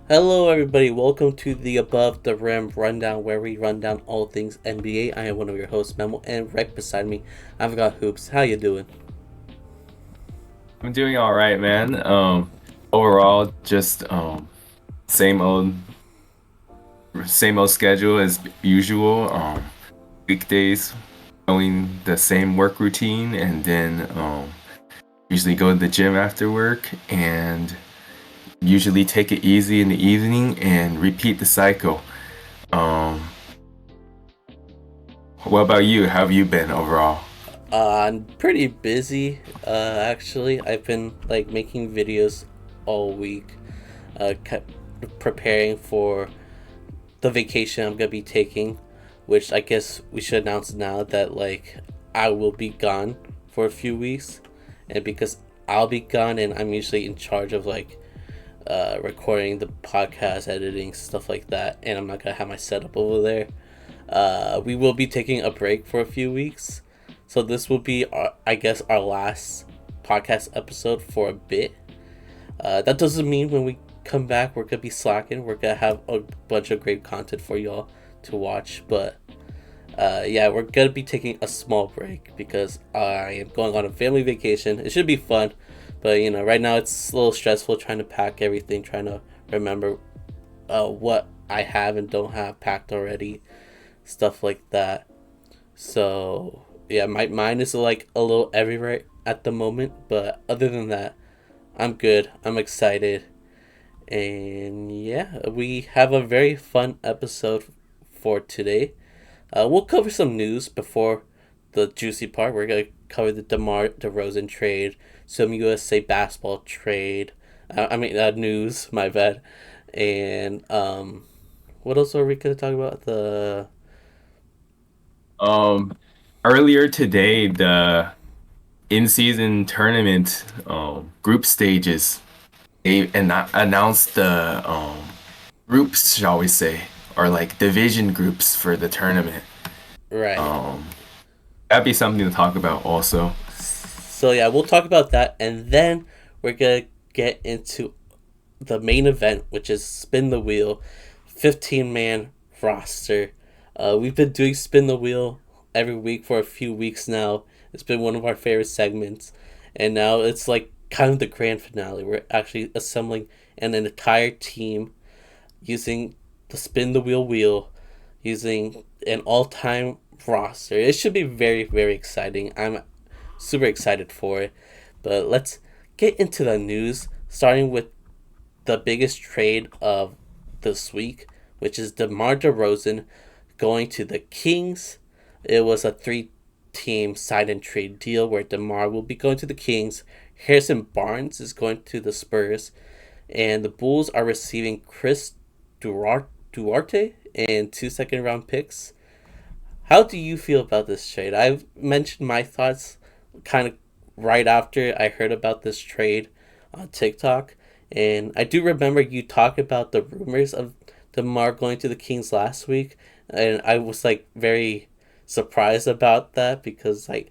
Hello, everybody. Welcome to the Above the Rim Rundown, where we run down all things NBA. I am one of your hosts, Memo, and right beside me, I've got Hoops. How you doing? I'm doing all right, man. Overall, just same old, same old schedule as usual. Weekdays, going the same work routine, and then usually go to the gym after work, and usually take it easy in the evening and repeat the cycle. Um, what about you? How have you been overall? I'm pretty busy. Actually, I've been making videos all week, kept preparing for the vacation I'm gonna be taking, which I guess we should announce now that I will be gone for a few weeks, and because I'll be gone and I'm usually in charge of recording the podcast, editing, stuff like that, and I'm not gonna have my setup over there. We will be taking a break for a few weeks, so this will be, I guess, our last podcast episode for a bit. That doesn't mean when we come back we're gonna be slacking. We're gonna have a bunch of great content for y'all to watch, but yeah, we're gonna be taking a small break because I am going on a family vacation. It should be fun, but right now it's a little stressful trying to pack everything, trying to remember what I have and don't have packed already, stuff like that. So yeah, my mind is a little everywhere at the moment, but other than that, I'm good. I'm excited, and yeah, we have a very fun episode for today. We'll cover some news before the juicy part. We're gonna cover the DeMar DeRozan trade, some USA basketball trade. News. My bad. And what else are we gonna talk about? The Um, Earlier today, the in-season tournament group stages they announced the groups, shall we say, or like division groups for the tournament. right. Um, that'd be something to talk about also. So yeah, we'll talk about that, and then we're gonna get into the main event, which is spin the wheel, 15-man roster. We've been doing spin the wheel every week for a few weeks now. It's been one of our favorite segments, and now it's like kind of the grand finale. We're actually assembling an entire team using the spin the wheel, using an all-time roster. It should be very, very exciting. I'm super excited for it. But let's get into the news, starting with the biggest trade of this week, which is DeMar DeRozan going to the Kings. It was a three-team sign and trade deal where DeMar will be going to the Kings. Harrison Barnes is going to the Spurs, and the Bulls are receiving Chris Duarte and two second round picks. How do you feel about this trade? I've mentioned my thoughts kind of right after I heard about this trade on TikTok. And I do remember you talk about the rumors of DeMar going to the Kings last week. And I was very surprised about that because I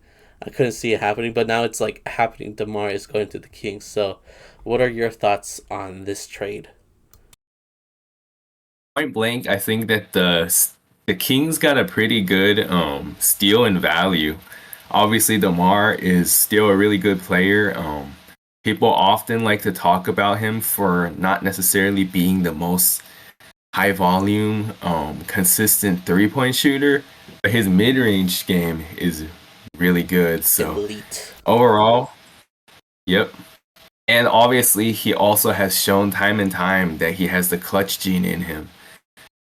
couldn't see it happening. But now it's happening. DeMar is going to the Kings. So what are your thoughts on this trade? Point blank, I think that the Kings got a pretty good steal in value. Obviously, DeMar is still a really good player. People often like to talk about him for not necessarily being the most high volume, consistent 3-point shooter, but his mid range game is really good. So Elite. overall, yep. And obviously, he also has shown time and time that he has the clutch gene in him.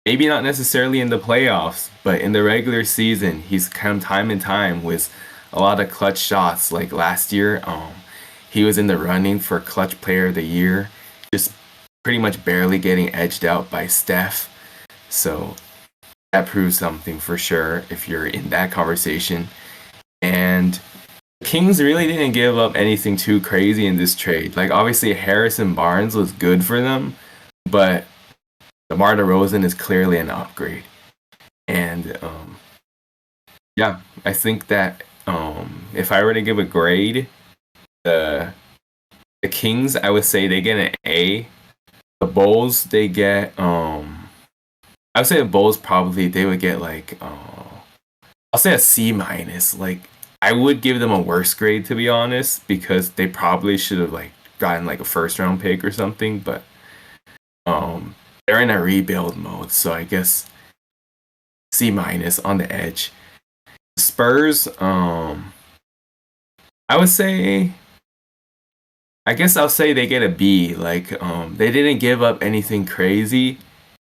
Maybe not necessarily in the playoffs, but in the regular season, he's come time and time with a lot of clutch shots. Like last year, he was in the running for clutch player of the year, just pretty much barely getting edged out by Steph. So that proves something for sure if you're in that conversation. And the Kings really didn't give up anything too crazy in this trade. Like obviously Harrison Barnes was good for them, but DeMar DeRozan is clearly an upgrade. And yeah, I think that if I were to give a grade, the the Kings, I would say they get an A. The Bulls, they get I would say the Bulls probably they would get like I'll say a C minus. Like I would give them a worse grade to be honest because they probably should have like gotten like a first round pick or something. But they're in a rebuild mode, so I guess C minus on the edge. Spurs, I would say I guess I'll say they get a B. Like they didn't give up anything crazy,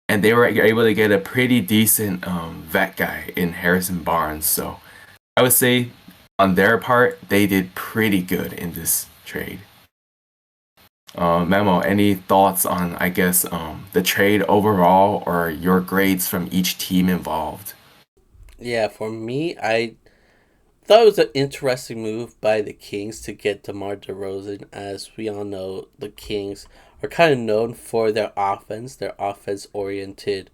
and they were able to get a pretty decent vet guy in Harrison Barnes. So I would say on their part, they did pretty good in this trade. Memo, any thoughts on, I guess, the trade overall or your grades from each team involved? Yeah, for me, I thought it was an interesting move by the Kings to get DeMar DeRozan. As we all know, the Kings are kind of known for their offense oriented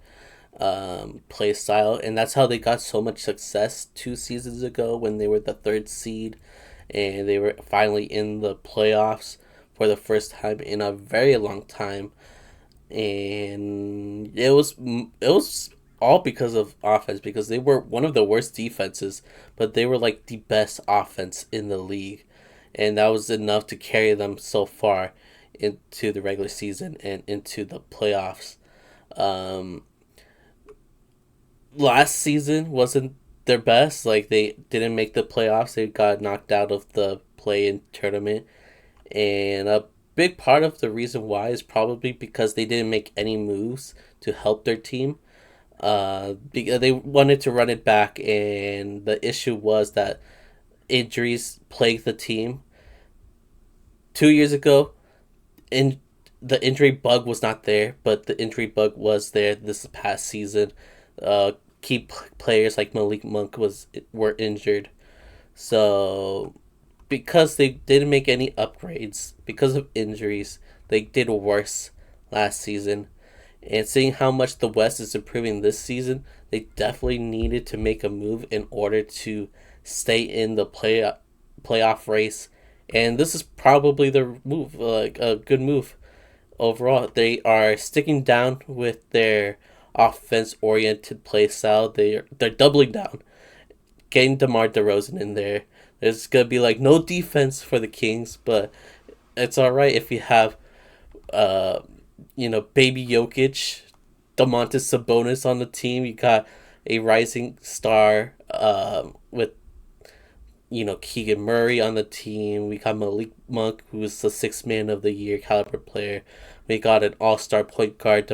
play style, and that's how they got so much success 2 seasons ago when they were the third seed and they were finally in the playoffs for the first time in a very long time. And it was all because of offense, because they were one of the worst defenses, but they were like the best offense in the league, and that was enough to carry them so far into the regular season and into the playoffs. Um, Last season wasn't their best. Like they didn't make the playoffs. They got knocked out of the play-in tournament, and a big part of the reason why is probably because they didn't make any moves to help their team. Because they wanted to run it back, and the issue was that injuries plagued the team. 2 years ago, in the injury bug was not there, but the injury bug was there this past season. Uh, Players like Malik Monk were injured, so because they didn't make any upgrades because of injuries, they did worse last season. And seeing how much the West is improving this season, they definitely needed to make a move in order to stay in the playoff race. And this is probably the move, like a good move overall. They are sticking down with their offense oriented play style. They're doubling down, getting DeMar DeRozan in there. There's gonna be like no defense for the Kings, but it's all right if you have uh baby Jokic, Domantas Sabonis on the team. You got a rising star with Keegan Murray on the team. We got Malik Monk, who is the sixth man of the year caliber player. We got an all star point guard,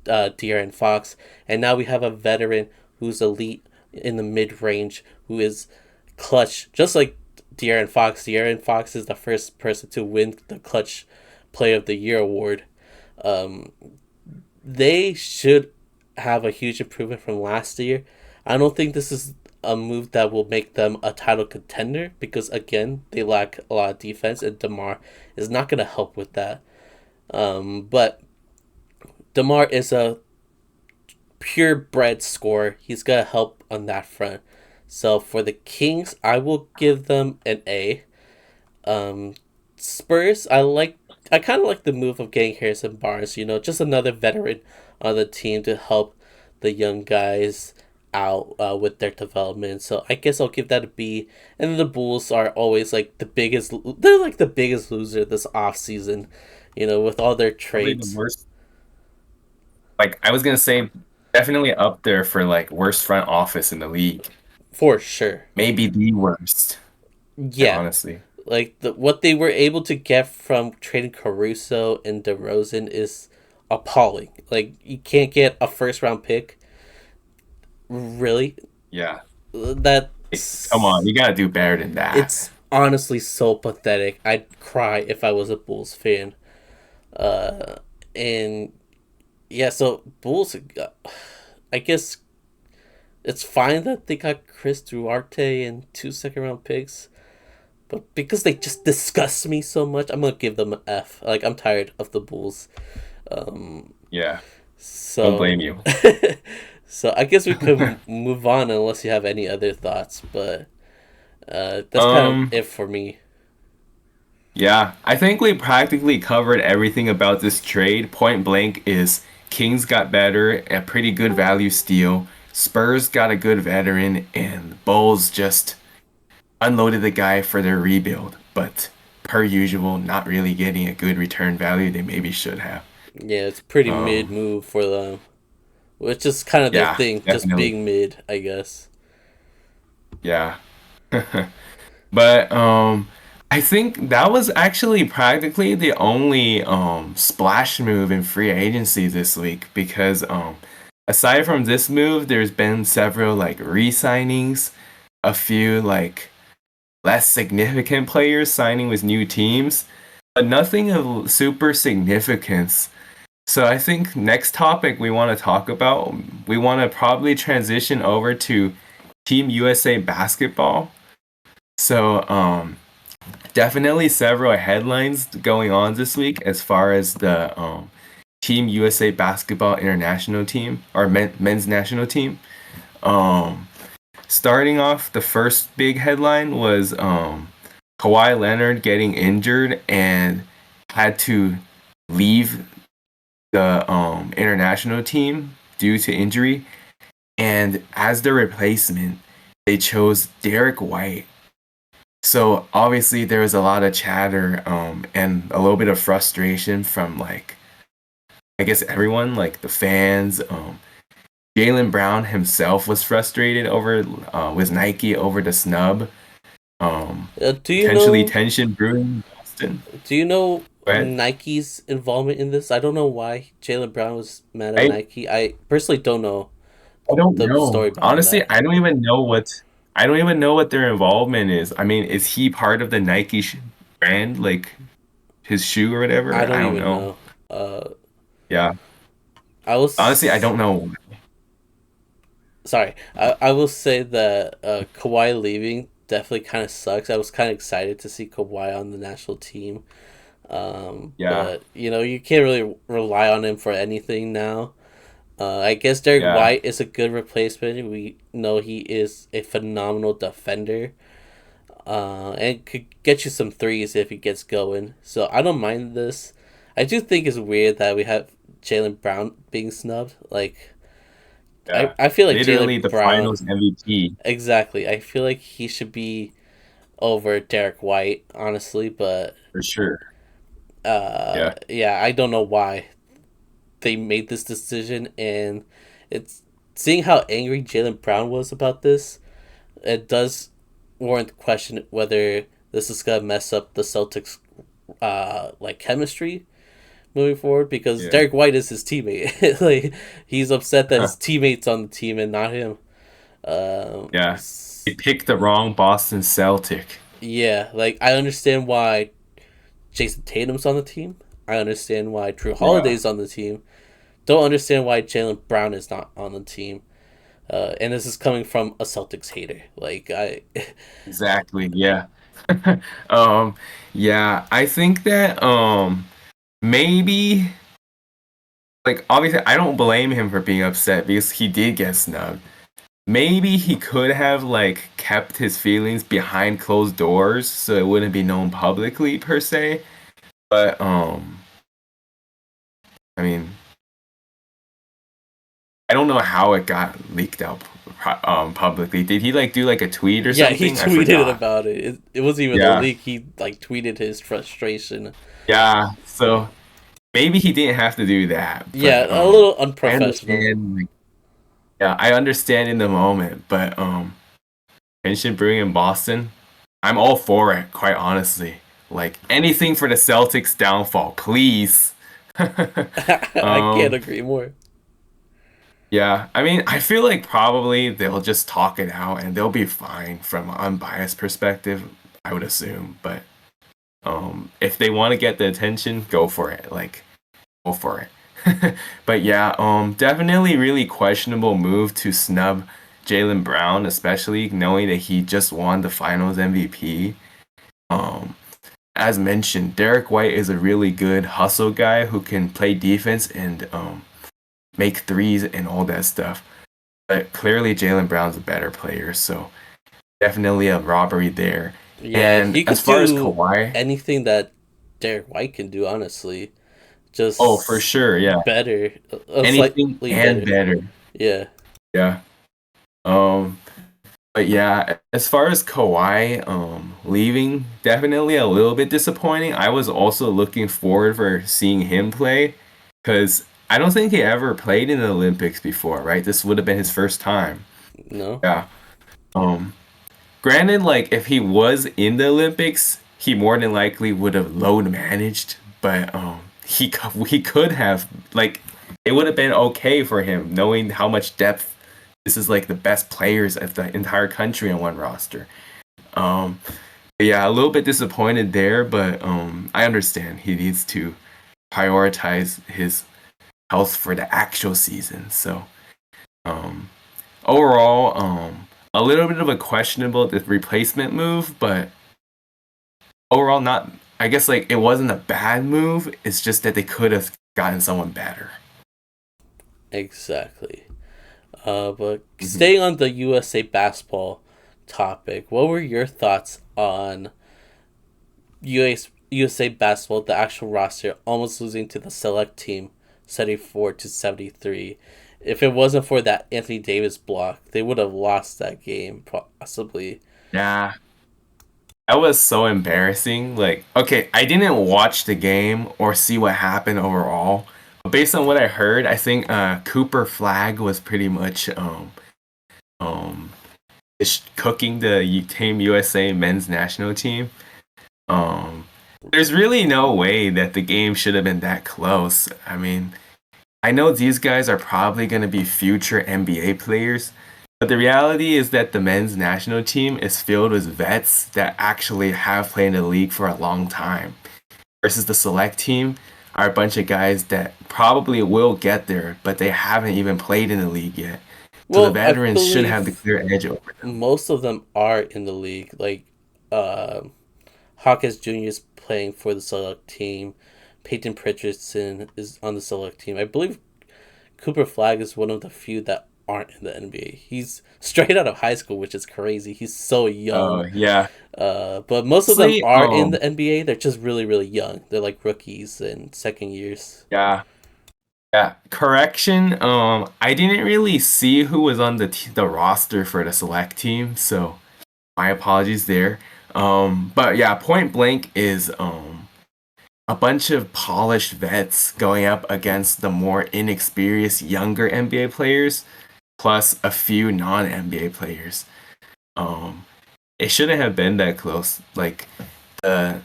De'Aaron Fox, and now we have a veteran who's elite in the mid range, who is clutch, just like De'Aaron Fox. De'Aaron Fox is the first person to win the Clutch Play of the Year award. Um, they should have a huge improvement from last year. I don't think this is a move that will make them a title contender because again they lack a lot of defense and DeMar is not going to help with that. But DeMar is a purebred scorer. He's going to help on that front. So for the Kings, I will give them an A. Spurs, I kind of like the move of getting Harrison Barnes. Just another veteran on the team to help the young guys out with their development. So I guess I'll give that a B. And then the Bulls are always like the biggest. They're like the biggest loser this off season. With all their Probably the trades. worst. Like I was gonna say, definitely up there for like worst front office in the league. For sure. Maybe the worst. Yeah. Honestly. Like what they were able to get from trading Caruso and DeRozan is appalling. Like you can't get a first round pick. Really? Yeah. Come on, That's you gotta do better than that. it's honestly so pathetic. I'd cry if I was a Bulls fan. Uh, and yeah, so Bulls. I guess it's fine that they got Chris Duarte and 2 second round picks. But because they just disgust me so much, I'm gonna give them an F. Like I'm tired of the Bulls. Um, Yeah. Don't blame so, you. so I guess we could move on unless you have any other thoughts. But that's kind of Um, it for me. Yeah, I think we practically covered everything about this trade. Point blank is Kings got better, a pretty good value steal. Spurs got a good veteran, and Bulls just unloaded the guy for their rebuild. But per usual, not really getting a good return value they maybe should have. Yeah, it's pretty mid Um, move for them, which is kind of their yeah, thing, just definitely. being mid, I guess. Yeah. But I think that was actually practically the only splash move in free agency this week because aside from this move, there's been several like re-signings, a few like less significant players signing with new teams, but nothing of super significance. So I think next topic we want to talk about, we want to probably transition over to Team USA basketball. So definitely several headlines going on this week as far as the Team USA basketball international team or men's national team. Um, Starting off, the first big headline was Kawhi Leonard getting injured and had to leave the international team due to injury. And as the replacement, they chose Derrick White. So obviously there was a lot of chatter and a little bit of frustration from like I guess everyone, like the fans. Jaylen Brown himself was frustrated over with Nike over the snub. Do you Potentially know? tension brewing in Boston. Do you know But Nike's involvement in this? I don't know why Jaylen Brown was mad at I Nike. I personally don't know I don't the know. story behind Honestly, that. I don't even know what their involvement is. I mean, is he part of the Nike brand, like his shoe or I whatever? I don't don't even know. know. Uh, Yeah. I Honestly, I was don't know. sorry. I will say that Kawhi leaving definitely kind of sucks. I was kind of excited to see Kawhi on the national team. Yeah. But you know you can't really rely on him for anything now. I guess Derrick Yeah. White is a good replacement. We know he is a phenomenal defender, and could get you some threes if he gets going. So I don't mind this. I do think it's weird that we have Jaylen Brown being snubbed. Like Yeah. I feel like Jaylen Literally the Brown, finals MVP exactly. I feel like he should be over Derrick White, honestly. But for sure. Yeah. yeah, I don't know why they made this decision, and it's seeing how angry Jaylen Brown was about this. It does warrant question whether this is gonna mess up the Celtics, like chemistry moving forward because Yeah. Derek White is his teammate. Like he's upset that his teammates on the team and not him. Yeah. They picked the wrong Boston Celtic. Yeah, like I understand why Jason Tatum's on the team. I understand why Drew Yeah. Holiday's on the team. Don't understand why Jaylen Brown is not on the team. And this is coming from a Celtics hater. Like I, Exactly. Yeah. um yeah, I think that maybe like obviously I don't blame him for being upset because he did get snubbed. Maybe he could have like kept his feelings behind closed doors so it wouldn't be known publicly per se. But I mean, I don't know how it got leaked out publicly. Did he like do like a tweet or yeah, he something? I tweeted forgot. about it. It wasn't even a Yeah. leak. He like tweeted his frustration. Yeah. So maybe he didn't have to do that, Yeah, but a little I unprofessional. understand like, yeah, I understand in the moment, but tension brewing in Boston, I'm all for it, quite honestly. Like anything for the Celtics downfall, please. I can't um agree more. yeah, I mean, I feel like probably they'll just talk it out and they'll be fine from an unbiased perspective, I would assume, but if they want to get the attention, go for it. Like go for it. But yeah, definitely really questionable move to snub Jaylen Brown, especially knowing that he just won the Finals MVP. Um, as mentioned, Derrick White is a really good hustle guy who can play defense and make threes and all that stuff. But clearly, Jaylen Brown's a better player, so definitely a robbery there. Yeah, And he as could far as do Kawhi, anything that Derrick White can do, honestly. oh, for Just sure, yeah. better, Anything slightly and better. better. Yeah. Yeah. Um, but yeah, as far as Kawhi leaving, definitely a little bit disappointing. I was also looking forward for seeing him play because I don't think he ever played in the Olympics before, right? This would have been his first time. No. Yeah. Um, Granted, like if he was in the Olympics, he more than likely would have load managed, but he could have like it would have been okay for him knowing how much depth this is like the best players of the entire country on one roster. Um, yeah, a little bit disappointed there, but I understand he needs to prioritize his health for the actual season. So um, overall, a little bit of a questionable replacement move, but overall, not. I guess like it wasn't a bad move. It's just that they could have gotten someone better. Exactly. But Hmm. staying on the USA basketball topic, what were your thoughts on USA basketball, the actual roster, almost losing to the select team, 74-73? If it wasn't for that Anthony Davis block, they would have lost that game, possibly. Yeah, that was so embarrassing. Like, okay, I didn't watch the game or see what happened overall, but based on what I heard, I think Cooper Flag was pretty much um cooking the Team USA men's national team. Um, there's really no way that the game should have been that close. I mean, I know these guys are probably going to be future NBA players, but the reality is that the men's national team is filled with vets that actually have played in the league for a long time. Versus the select team are a bunch of guys that probably will get there, but they haven't even played in the league yet. So the Well, I veterans should have the believe clear edge over them. most of them are in the league. Like, uh, Hawkins Jr. is playing for the select team. Peyton Pritchardson is on the select team. I believe Cooper Flag is one of the few that aren't in the NBA. He's straight out of high school, which is crazy. He's so young. Yeah. But most of them Honestly, are in the NBA. They're just really, really young. They're like rookies and second years. yeah. Yeah, correction. I didn't really see who was on the roster for the select team, so my apologies there. But yeah, point blank is a bunch of polished vets going up against the more inexperienced younger NBA players, plus a few non-NBA players. Um, it shouldn't have been that close. Like the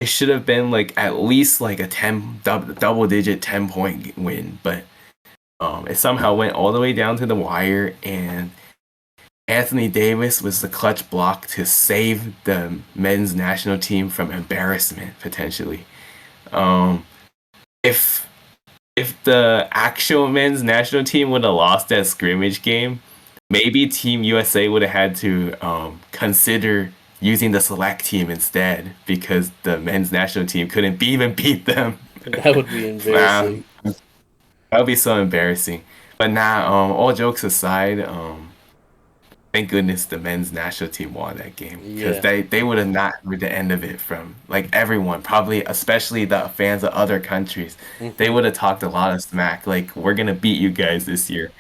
it should have been like at least like a double digit 10 point win, but it somehow went all the way down to the wire, and Anthony Davis was the clutch block to save the men's national team from embarrassment potentially. Um, if if the actual men's national team would have lost that scrimmage game, maybe Team USA would have had to consider using the select team instead because the men's national team couldn't even beat them. That would be Nah, embarrassing. that would be so embarrassing. But now, all jokes aside, thank goodness the men's national team won that game because Yeah. they would have not heard the end of it from like everyone, probably especially the fans of other countries. They Hmm. would have talked a lot of smack, like we're gonna beat you guys this year.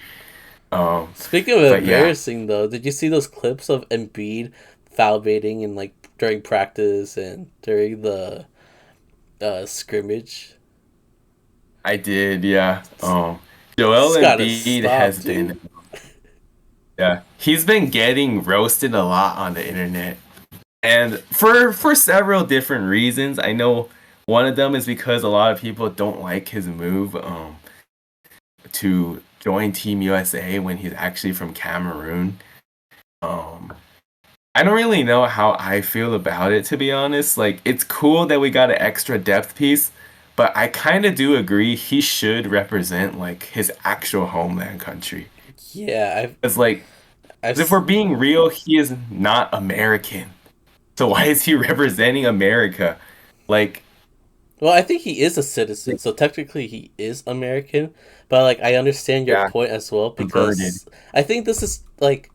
Um, Speaking of but yeah, embarrassing, though, did you see those clips of Embiid foul baiting and like during practice and during the scrimmage? I did. Yeah. Joel It's gotta Embiid stop, has dude. been, yeah, he's been getting roasted a lot on the internet, and for several different reasons. I know one of them is because a lot of people don't like his move to join Team USA when he's actually from Cameroon. Um, I don't really know how I feel about it, to be honest. Like, it's cool that we got an extra depth piece, but I kind of do agree he should represent like his actual homeland country. Yeah, It's like, I've if we're being real, he is not American. So why is he representing America? Like, well, I think he is a citizen, so technically he is American. But like, I understand your yeah, point as well converted. because I think this is like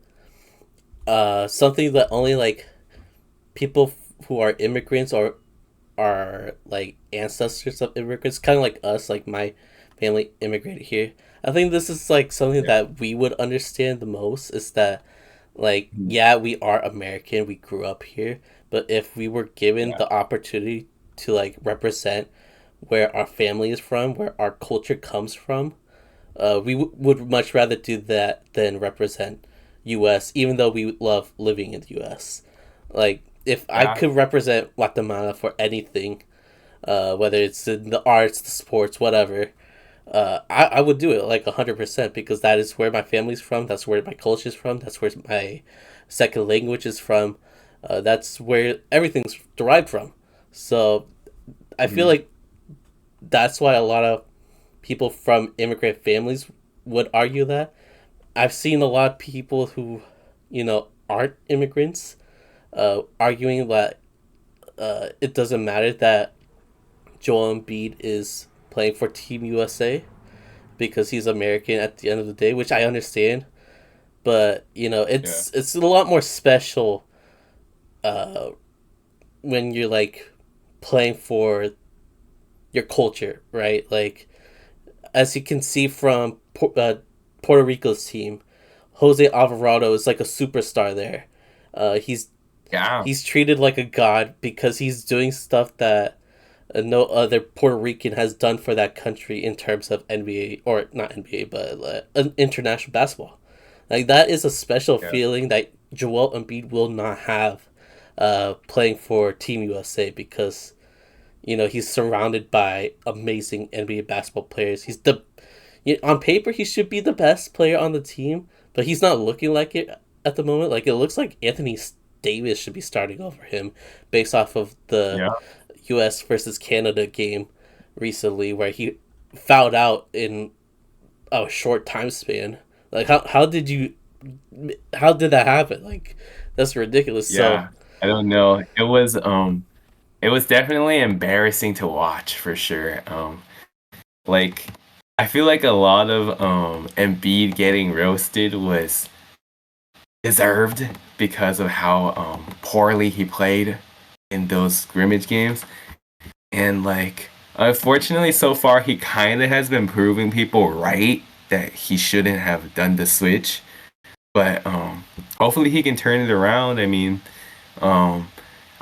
something that only like people who are immigrants or are like ancestors of immigrants, kind of like us, like my family immigrated here. I think this is like something Yeah. that we would understand the most is that like Mhm. yeah, we are American, we grew up here, but if we were given Yeah. the opportunity to like represent where our family is from, where our culture comes from, we would much rather do that than represent U.S. Even though we love living in the U.S. Like if I Yeah. could represent Guatemala for anything, whether it's in the arts, the sports, whatever, I would do it like 100% because that is where my family's from. That's where my culture is from. That's where my second language is from. That's where everything's derived from. So I feel Mhm. like that's why a lot of people from immigrant families would argue that. I've seen a lot of people who, aren't immigrants, arguing that it doesn't matter that Joel Embiid is playing for Team USA because he's American at the end of the day, which I understand. But Yeah. it's a lot more special uh, when you're like playing for your culture, right? Like as you can see from Puerto Rico's team, Jose Alvarado is like a superstar there. He's Yeah. he's treated like a god because he's doing stuff that no other Puerto Rican has done for that country in terms of NBA or not NBA, but international basketball. Like that is a special Yeah. feeling that Joel Embiid will not have playing for Team USA because he's surrounded by amazing NBA basketball players. On paper he should be the best player on the team, but he's not looking like it at the moment. Like it looks like Anthony Davis should be starting over him based off of the Yeah. U.S. versus Canada game recently, where he fouled out in a short time span. Like how did that happen? Like that's ridiculous. So Yeah. I don't know. It was definitely embarrassing to watch for sure. Like I feel like a lot of Embiid getting roasted was deserved because of how poorly he played in those scrimmage games. And like unfortunately so far he kind of has been proving people right that he shouldn't have done the switch. But hopefully he can turn it around. I mean, um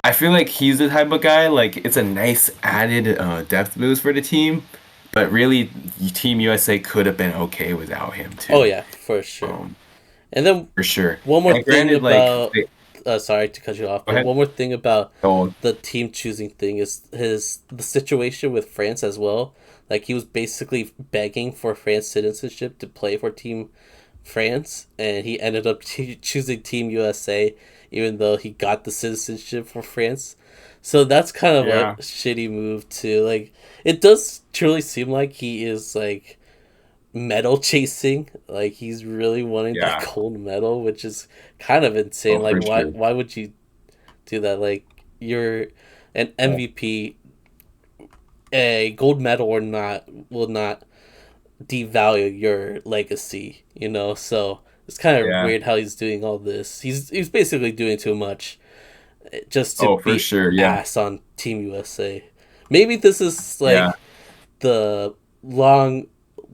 I feel like he's the type of guy like it's a nice added depth boost for the team, but really Team USA could have been okay without him oh too. yeah, for sure. Um And then for sure. one more And thing granted like about sorry to cut you off, go but ahead. one more thing about Oh, the team choosing thing is the situation with France as well. Like he was basically begging for France citizenship to play for Team France, and he ended up choosing Team USA, even though he got the citizenship for France. So that's kind of a yeah. shitty move too. Like it does truly seem like he is like medal chasing. Like he's really wanting that Yeah. gold medal, which is kind of insane. Oh, Like for why sure. why would you do that? Like you're an Yeah. MVP, a gold medal or not will not devalue your legacy, So it's kind of Yeah. weird how he's doing all this. He's basically doing too much just to Oh, for be sure. Yeah. ass on Team USA. Maybe this is Yeah. like the long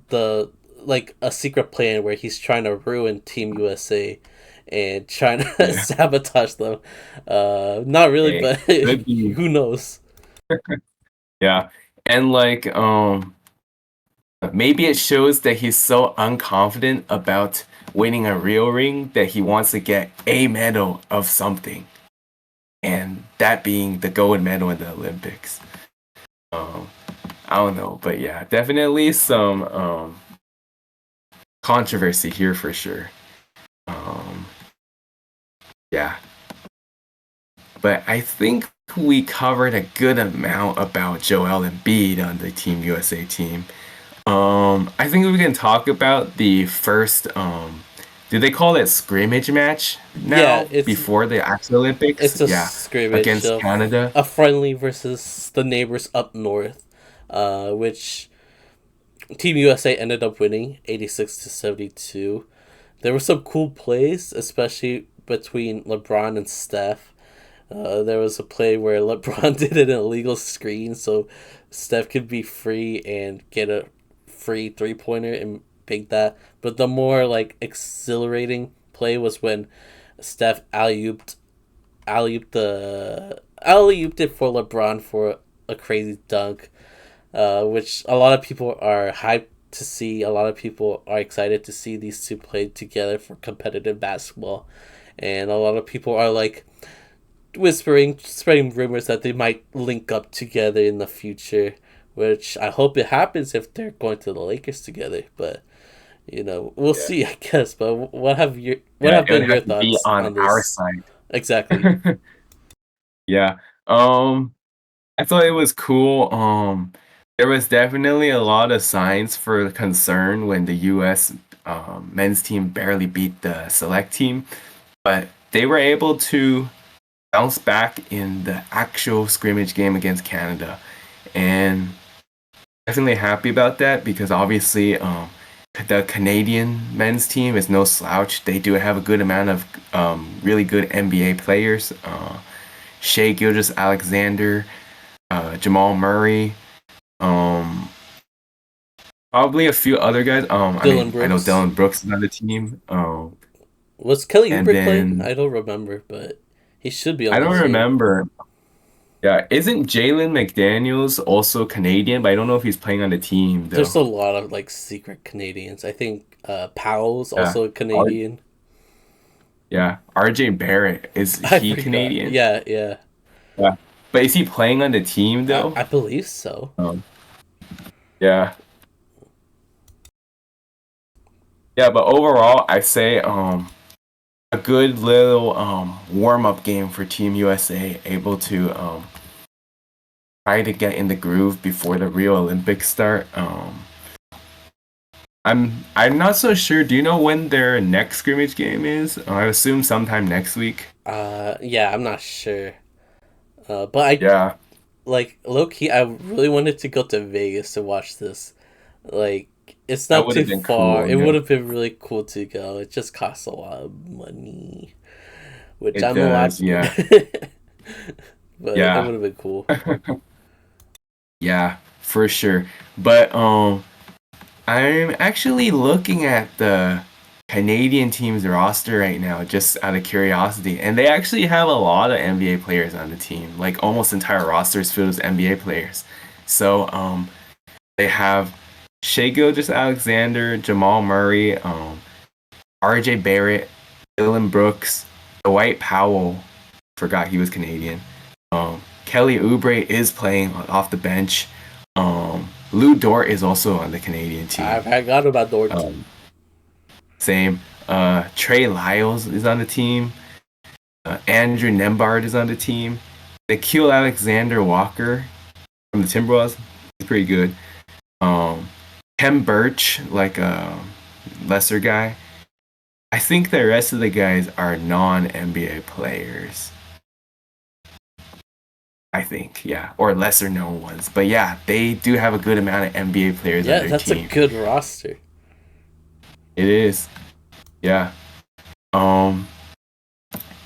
the like a secret plan where he's trying to ruin Team USA and trying to Yeah. sabotage them. Not really, Hey, but could be. who knows? Yeah. And like maybe it shows that he's so unconfident about winning a real ring that he wants to get a medal of something. And that being the gold medal in the Olympics. Um, I don't know, but yeah, definitely some controversy here for sure. Um, yeah, but I think we covered a good amount about Joel Embiid on the Team USA team. I think we can talk about the first do they call it scrimmage match Yeah, now before the actual Olympics? it's a Yeah, scrimmage against of Canada. a friendly versus the neighbors up north, which Team USA ended up winning 86-72. There were some cool plays, especially between LeBron and Steph, There was a play where LeBron did an illegal screen so Steph could be free and get a free 3-pointer and make that. But the more like exhilarating play was when Steph alley-ooped it for LeBron for a crazy dunk, which a lot of people are hyped to see. A lot of people are excited to see these two play together for competitive basketball, and a lot of people are like whispering, spreading rumors that they might link up together in the future. Which I hope it happens if they're going to the Lakers together, but we'll Yeah. see, I guess. But what Yeah, have it would been your have to be thoughts on on our this? side. Exactly. Yeah. Um, I thought it was cool. There was definitely a lot of signs for concern when the U.S. Men's team barely beat the select team, but they were able to bounce back in the actual scrimmage game against Canada, and definitely happy about that because obviously, the Canadian men's team is no slouch. They do have a good amount of really good NBA players. Shea Gilgeous-Alexander, Jamal Murray, um, probably a few other guys. Dylan I know Brooks. Dylan Brooks is on the team. Was Kelly And Oubre playing? then I don't remember, but he should be on I the don't team. remember. Yeah, isn't Jalen McDaniels also Canadian? But I don't know if he's playing on the team There's though. a lot of like secret Canadians. I think Powell's Yeah, also a R- Canadian. yeah. RJ Barrett, is I he forgot. Canadian? Yeah, yeah. Yeah, but is he playing on the team though? I believe so. Um, yeah, yeah. But overall, I say a good little warm up game for Team USA, able to try to get in the groove before the real Olympics start. I'm not so sure. Do you know when their next scrimmage game is? I assume sometime next week. Yeah, I'm not sure. But I Yeah, like low key. I really wanted to go to Vegas to watch this. Like, it's that not would too have been far. cool. It Yeah, would have been really cool to go. It just costs a lot of money, which it I'm a does. lot. Yeah, But it yeah, would have been cool. yeah, for sure. But I'm actually looking at the Canadian team's roster right now, just out of curiosity, and they actually have a lot of NBA players on the team. Like almost entire rosters filled with NBA players. So they have Shea Gilgeous-Alexander, Jamal Murray, R.J. Barrett, Dylan Brooks, Dwight Powell. Forgot he was Canadian. Kelly Oubre is playing off the bench. Lou Dort is also on the Canadian I team. forgot about Dort. Um, Same. Trey Lyles is on the team. Andrew Nembhard is on the team. Nikhil Alexander Walker from the Timberwolves is pretty good. Um, Kem Birch, like a lesser guy. I think the rest of the guys are non-NBA players. I think, yeah, or lesser known ones. But yeah, they do have a good amount of NBA players on Yeah, their that's a team. good roster. It is, yeah. Um,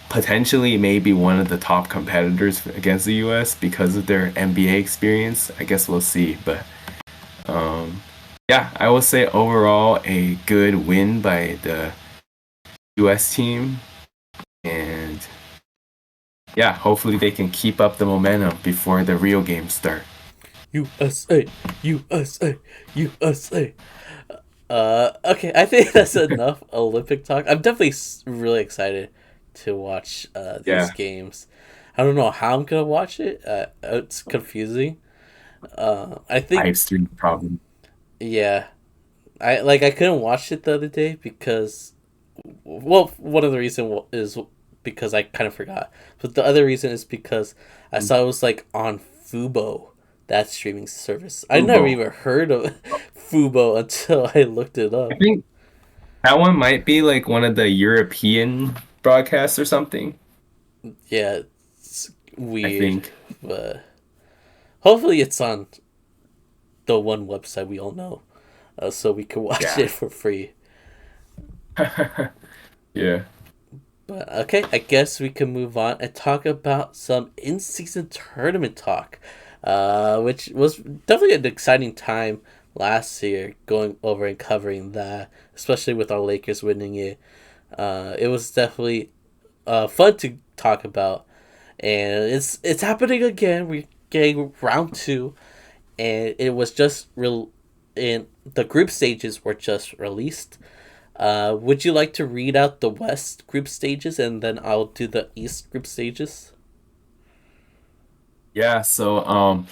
Potentially maybe one of the top competitors against the US because of their NBA experience. I guess we'll see, but um, yeah, I will say overall a good win by the US team, and yeah, hopefully they can keep up the momentum before the real games start. USA, USA, USA. Okay, I think that's enough Olympic talk. I'm definitely really excited to watch these Yeah, games. I don't know how I'm gonna watch it. It's confusing. I think live stream problem. yeah. I couldn't watch it the other day because, well, one of the reason is because I kind of forgot, but the other reason is because I saw it was like on Fubo, that streaming service. I never Fubo. even heard of Fubo until I looked it I up. think that one might be like one of the European broadcasts or something. Yeah, it's I weird, think. but hopefully it's on the one website we all know, so we can watch Yeah. it for free. Yeah. But okay, I guess we can move on and talk about some in-season tournament talk, which was definitely an exciting time last year going over and covering that, especially with our Lakers winning it. It was definitely fun to talk about, and it's happening again. We're getting round two, and it was just real. In the group stages were just released. Would you like to read out the West group stages and then I'll do the East group stages? Yeah, so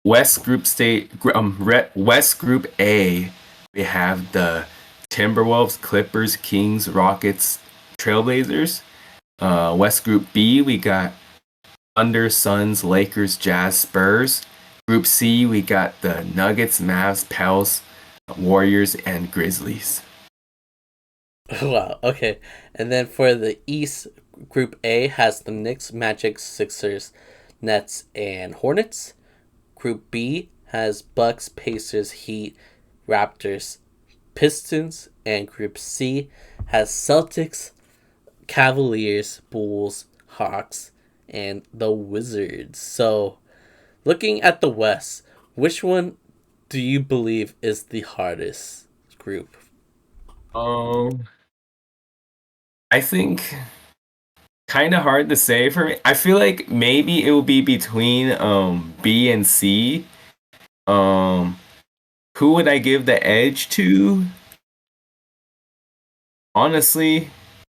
West Group A, we have the Timberwolves, Clippers, Kings, Rockets, Trailblazers. West Group B, we got Thunder, Suns, Lakers, Jazz, Spurs. Group C, we got the Nuggets, Mavs, Pels, Warriors, and Grizzlies. Wow, okay. And then for the East, Group A has the Knicks, Magic, Sixers, Nets, and Hornets. Group B has Bucks, Pacers, Heat, Raptors, Pistons, and Group C has Celtics, Cavaliers, Bulls, Hawks, and the Wizards. So, looking at the West, which one do you believe is the hardest group? Um, I think kind of hard to say for me. I feel like maybe it will be between B and C. Um, who would I give the edge to? Honestly,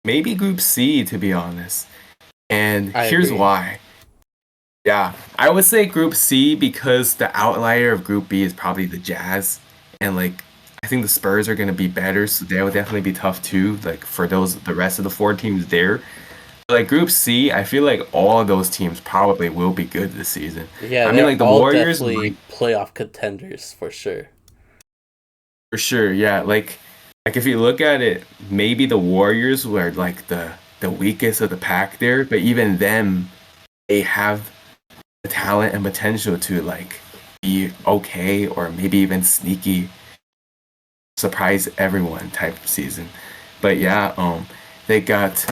maybe Group C, to be honest. And I here's agree. why. Yeah, I would say Group C because the outlier of Group B is probably the Jazz, and like I think the Spurs are gonna be better, so they would definitely be tough too. Like for the rest of the four teams there. But like Group C, I feel like all of those teams probably will be good this season. Yeah, I mean, they're like the all Warriors might definitely playoff contenders for sure. for sure. Yeah, like if you look at it, maybe the Warriors were like the weakest of the pack there, but even them, they have the talent and potential to like be okay or maybe even sneaky surprise everyone type of season. But yeah, they got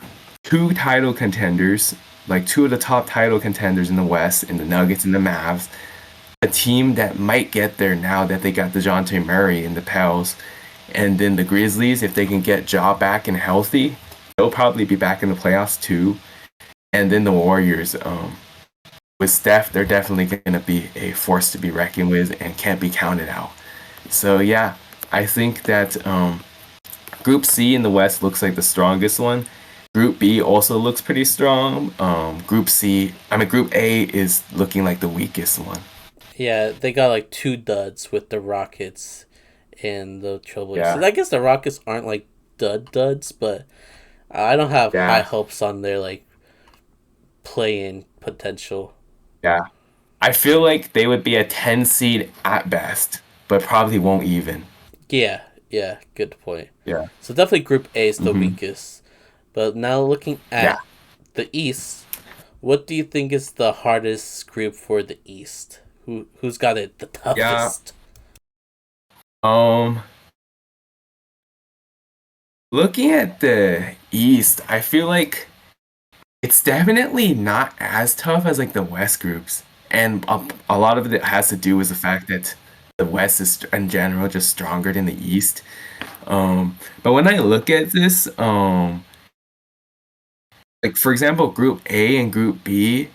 two title contenders, like two of the top title contenders in the West, in the Nuggets and the Mavs. A team that might get there now that they got DeJounte Murray in the Pels. And then the Grizzlies, if they can get Ja back and healthy, they'll probably be back in the playoffs too. And then the Warriors, with Steph, they're definitely going to be a force to be reckoned with and can't be counted out. So yeah, I think that Group C in the West looks like the strongest one. Group B also looks pretty strong. Group A is looking like the weakest one. Yeah, they got like two duds with the Rockets and the Trailblazers. Yeah, I guess the Rockets aren't like duds, but I don't have high yeah, hopes on their like play-in potential. yeah. I feel like they would be a 10 seed at best, but probably won't even. Yeah, yeah, good point. Yeah. So definitely Group A is the Hmm. weakest. But now looking Yeah. at the East, what do you think is the hardest group for the East? Who's got it the Yeah. toughest? Um, Looking at the East, I feel like it's definitely not as tough as like the West groups, and a lot of it has to do with the fact that the West is in general just stronger than the East. But when I look at this, like for example, Group A and Group B,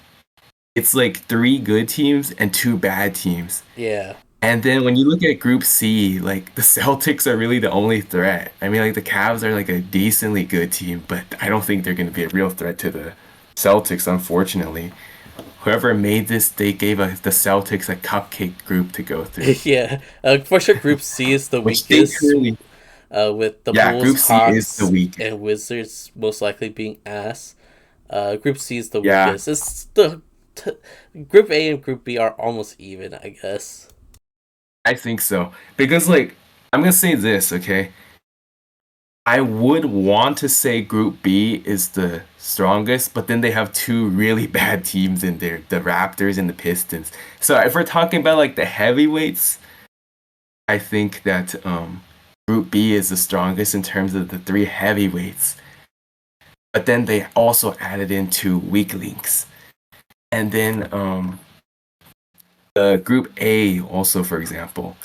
it's like three good teams and two bad teams. Yeah. And then when you look at Group C, like the Celtics are really the only threat. I mean, like the Cavs are like a decently good team, but I don't think they're going to be a real threat to the Celtics, unfortunately. Whoever made this, they gave the Celtics a cupcake group to go through, Yeah. For sure Group C is the which they weakest, clearly, with the yeah, Bulls, Group C is the Hawks, weakest. and Wizards most likely being ass. Group C is the Yeah, weakest. T- Group A and Group B are almost even, I guess. I think so. Because, like, I'm going to say this, okay? I would want to say Group B is the strongest, but then they have two really bad teams in there, the Raptors and the Pistons. So if we're talking about like the heavyweights, I think that Group B is the strongest in terms of the three heavyweights. but then they also added in 2 weak links. And then the Group A also, for example,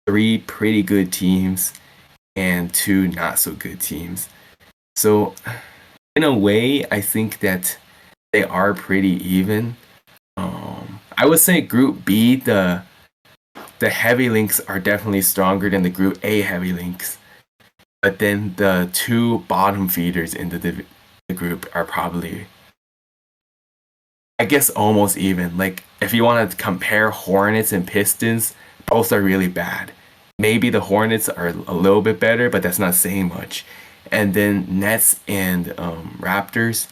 3 pretty good teams and 2 not so good teams. So in a way, I think that they are pretty even. I would say Group B, the heavy links are definitely stronger than the Group A heavy links. But then the 2 bottom feeders in the group are probably, I guess, almost even. Like, if you want to compare Hornets and Pistons, both are really bad. Maybe the Hornets are a little bit better, but that's not saying much. And then Nets and Raptors,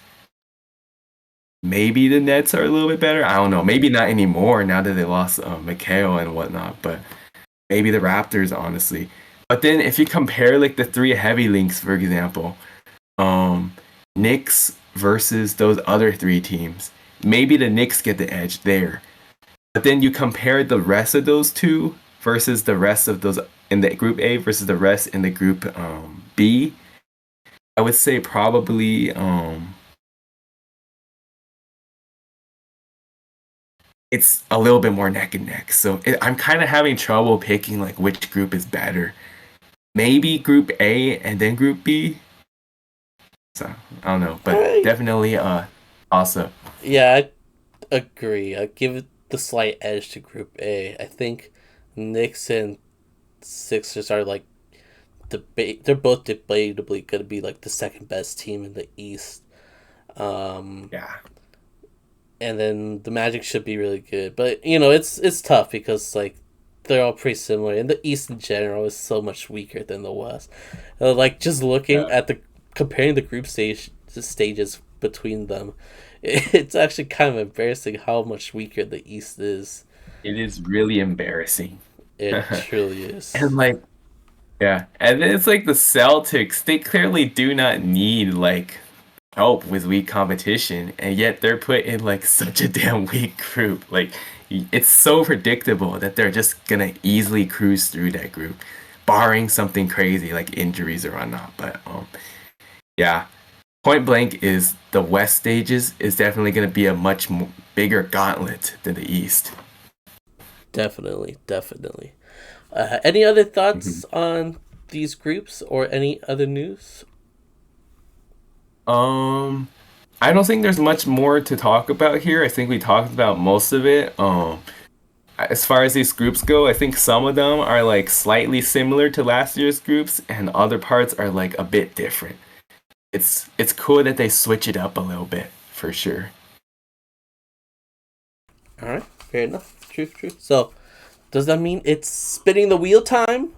maybe the Nets are a little bit better. I don't know. Maybe not anymore now that they lost Mikhail and whatnot. But maybe the Raptors, honestly. But then if you compare like the 3 heavy links, for example, Knicks versus those other 3 teams, maybe the Knicks get the edge there. But then you compare the rest of those 2 versus the rest of those in the Group A versus the rest in the Group B. I would say probably it's a little bit more neck and neck. So I'm kind of having trouble picking like which group is better. Maybe Group A and then Group B. So I don't know, but definitely also. Yeah, I agree. I give it the slight edge to Group A. I think Knicks and Sixers are like they're both debatably going to be like the second best team in the East. Yeah. And then the Magic should be really good, but it's tough because like they're all pretty similar, and the East in general is so much weaker than the West. Like just looking at comparing the group stages between them, it's actually kind of embarrassing how much weaker the East is. It is really embarrassing. It truly is. And like, yeah, and then it's like the Celtics. They clearly do not need like help with weak competition, and yet they're put in like such a damn weak group. Like, it's so predictable that they're just gonna easily cruise through that group, barring something crazy like injuries or whatnot. But yeah, point blank is the West stages is definitely gonna be a much bigger gauntlet than the East. Definitely. Any other thoughts on these groups or any other news? I don't think there's much more to talk about here. I think we talked about most of it. As far as these groups go, I think some of them are like slightly similar to last year's groups, and other parts are like a bit different. It's cool that they switch it up a little bit for sure. All right, fair enough. True. So, does that mean it's spinning the wheel time?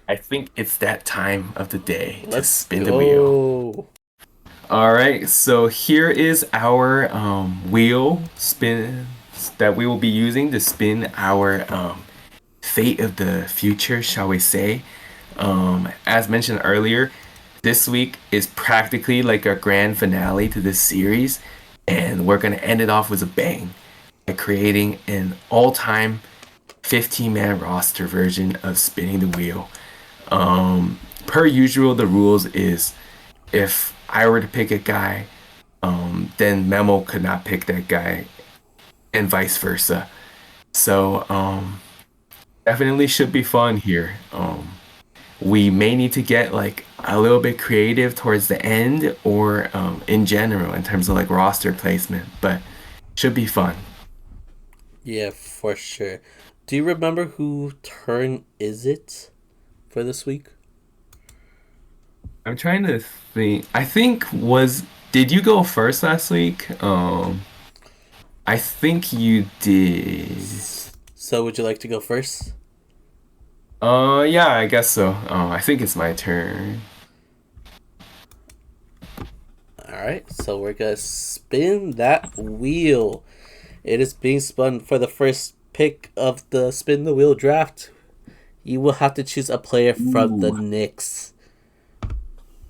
I think it's that time of the day to Let's spin go. the wheel. All right, so here is our wheel spin that we will be using to spin our fate of the future, shall we say. As mentioned earlier, this week is practically like our grand finale to this series, and we're going to end it off with a bang by creating an all-time 15-man roster version of spinning the wheel. Per usual, the rules is if I were to pick a guy, then Memo could not pick that guy, and vice versa. So definitely should be fun here. We may need to get like a little bit creative towards the end, or in general in terms of like roster placement, but should be fun. Yeah, for sure. Do you remember who turn is it for this week? I'm trying to think. I think did you go first last week? I think you did. So, would you like to go first? Yeah, I guess so. I think it's my turn. Alright, so we're gonna spin that wheel. It is being spun for the first pick of the spin the wheel draft. You will have to choose a player from the Knicks.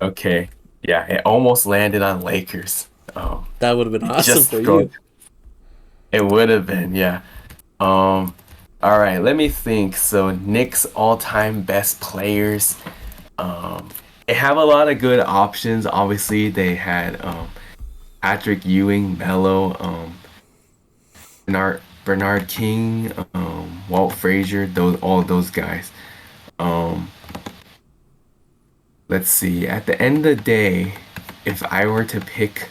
Okay. Yeah, it almost landed on Lakers. That would have been awesome for you. It would have been, yeah. All right, let me think. So Knicks all-time best players. they have a lot of good options. Obviously, they had Patrick Ewing, Melo, Bernard King, Walt Frazier, all of those guys. Um, let's see. At the end of the day, if I were to pick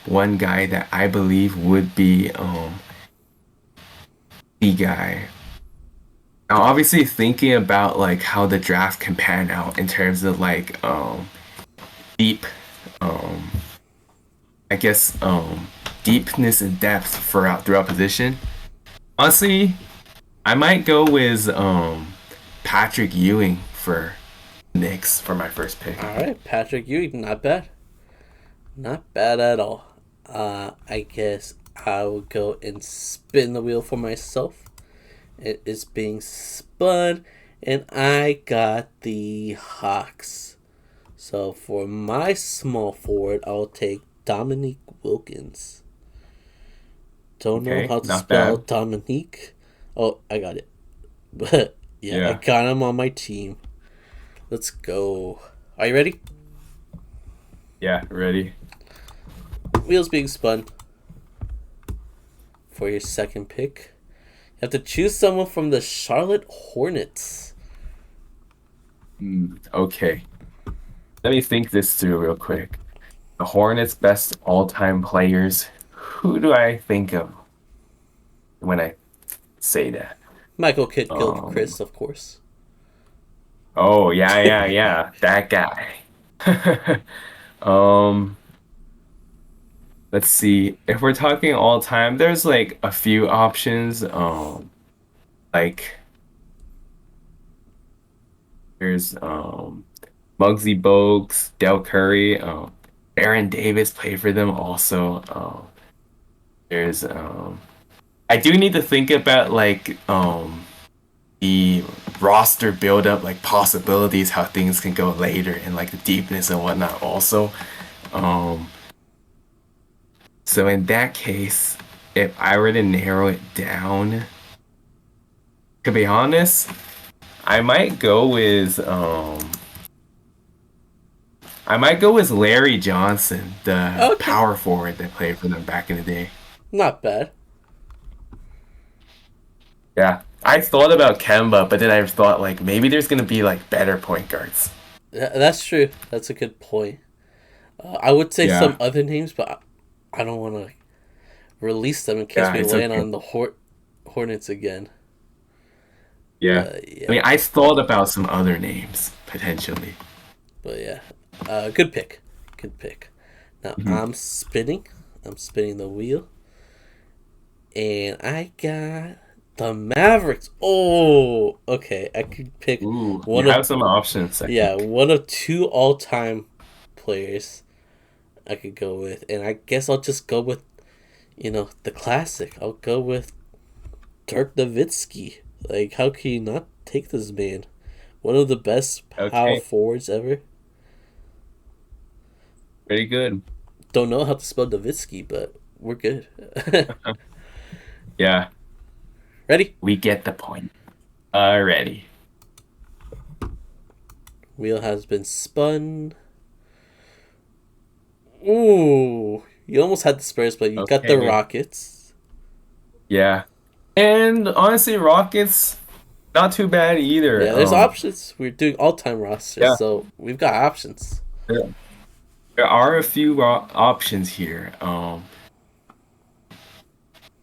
one guy that I believe would be the guy. Now, obviously, thinking about like how the draft can pan out in terms of like deep, um, I guess deepness and depth throughout position. Honestly, I might go with Patrick Ewing for Knicks for my first pick. All right, Patrick Ewing, not bad. Not bad at all. I guess I will go and spin the wheel for myself. It is being spun, and I got the Hawks. So for my small forward, I'll take Dominique Wilkins. Don't know Okay, how to not spell bad. Dominique. Oh, I got it. But yeah, I Yeah, got him on my team. Let's go. Are you ready? yeah, ready. Wheels being spun for your second pick. You have to choose someone from the Charlotte Hornets. Okay, let me think this through real quick. The Hornets' best all-time players. Who do I think of when I say that? Michael Kidd Um, Gilchrist, of course. oh yeah, that guy. um, let's see. If we're talking all time, there's like a few options. Like there's Muggsy Bogues, Del Curry, Baron Davis played for them also. There's I do need to think about like the roster build up, like possibilities, how things can go later, and like the deepness and whatnot also. Um, so in that case, if I were to narrow it down, to be honest, I might go with Larry Johnson, the Okay, power forward that played for them back in the day. not bad. Yeah. I thought about Kemba, but then I thought like maybe there's gonna be like better point guards. That's true. That's a good point. I would say some Yeah. other names, but I don't want to release them in case Yeah, we it's land okay. on the Hornets again. Yeah. But I yeah, mean, I thought about some other names potentially. but yeah, good pick. Good pick. Now Mhm. I'm spinning the wheel, and I got the Mavericks. Oh, okay. I could pick Ooh, you one of have some options, I yeah, think. one of two all-time players I could go with, and I guess I'll just go with the classic. I'll go with Dirk Nowitzki. Like, how can you not take this man? One of the best power Okay, forwards ever. very good. Don't know how to spell Nowitzki, but we're good. Yeah, Ready? we get the point. Already. Wheel has been spun. Ooh, you almost had the Spurs, but you got the Okay. Rockets. Yeah. And honestly, Rockets not too bad either. Yeah, there's options. We're doing all-time rosters, Yeah, so we've got options. there, there are a few options here.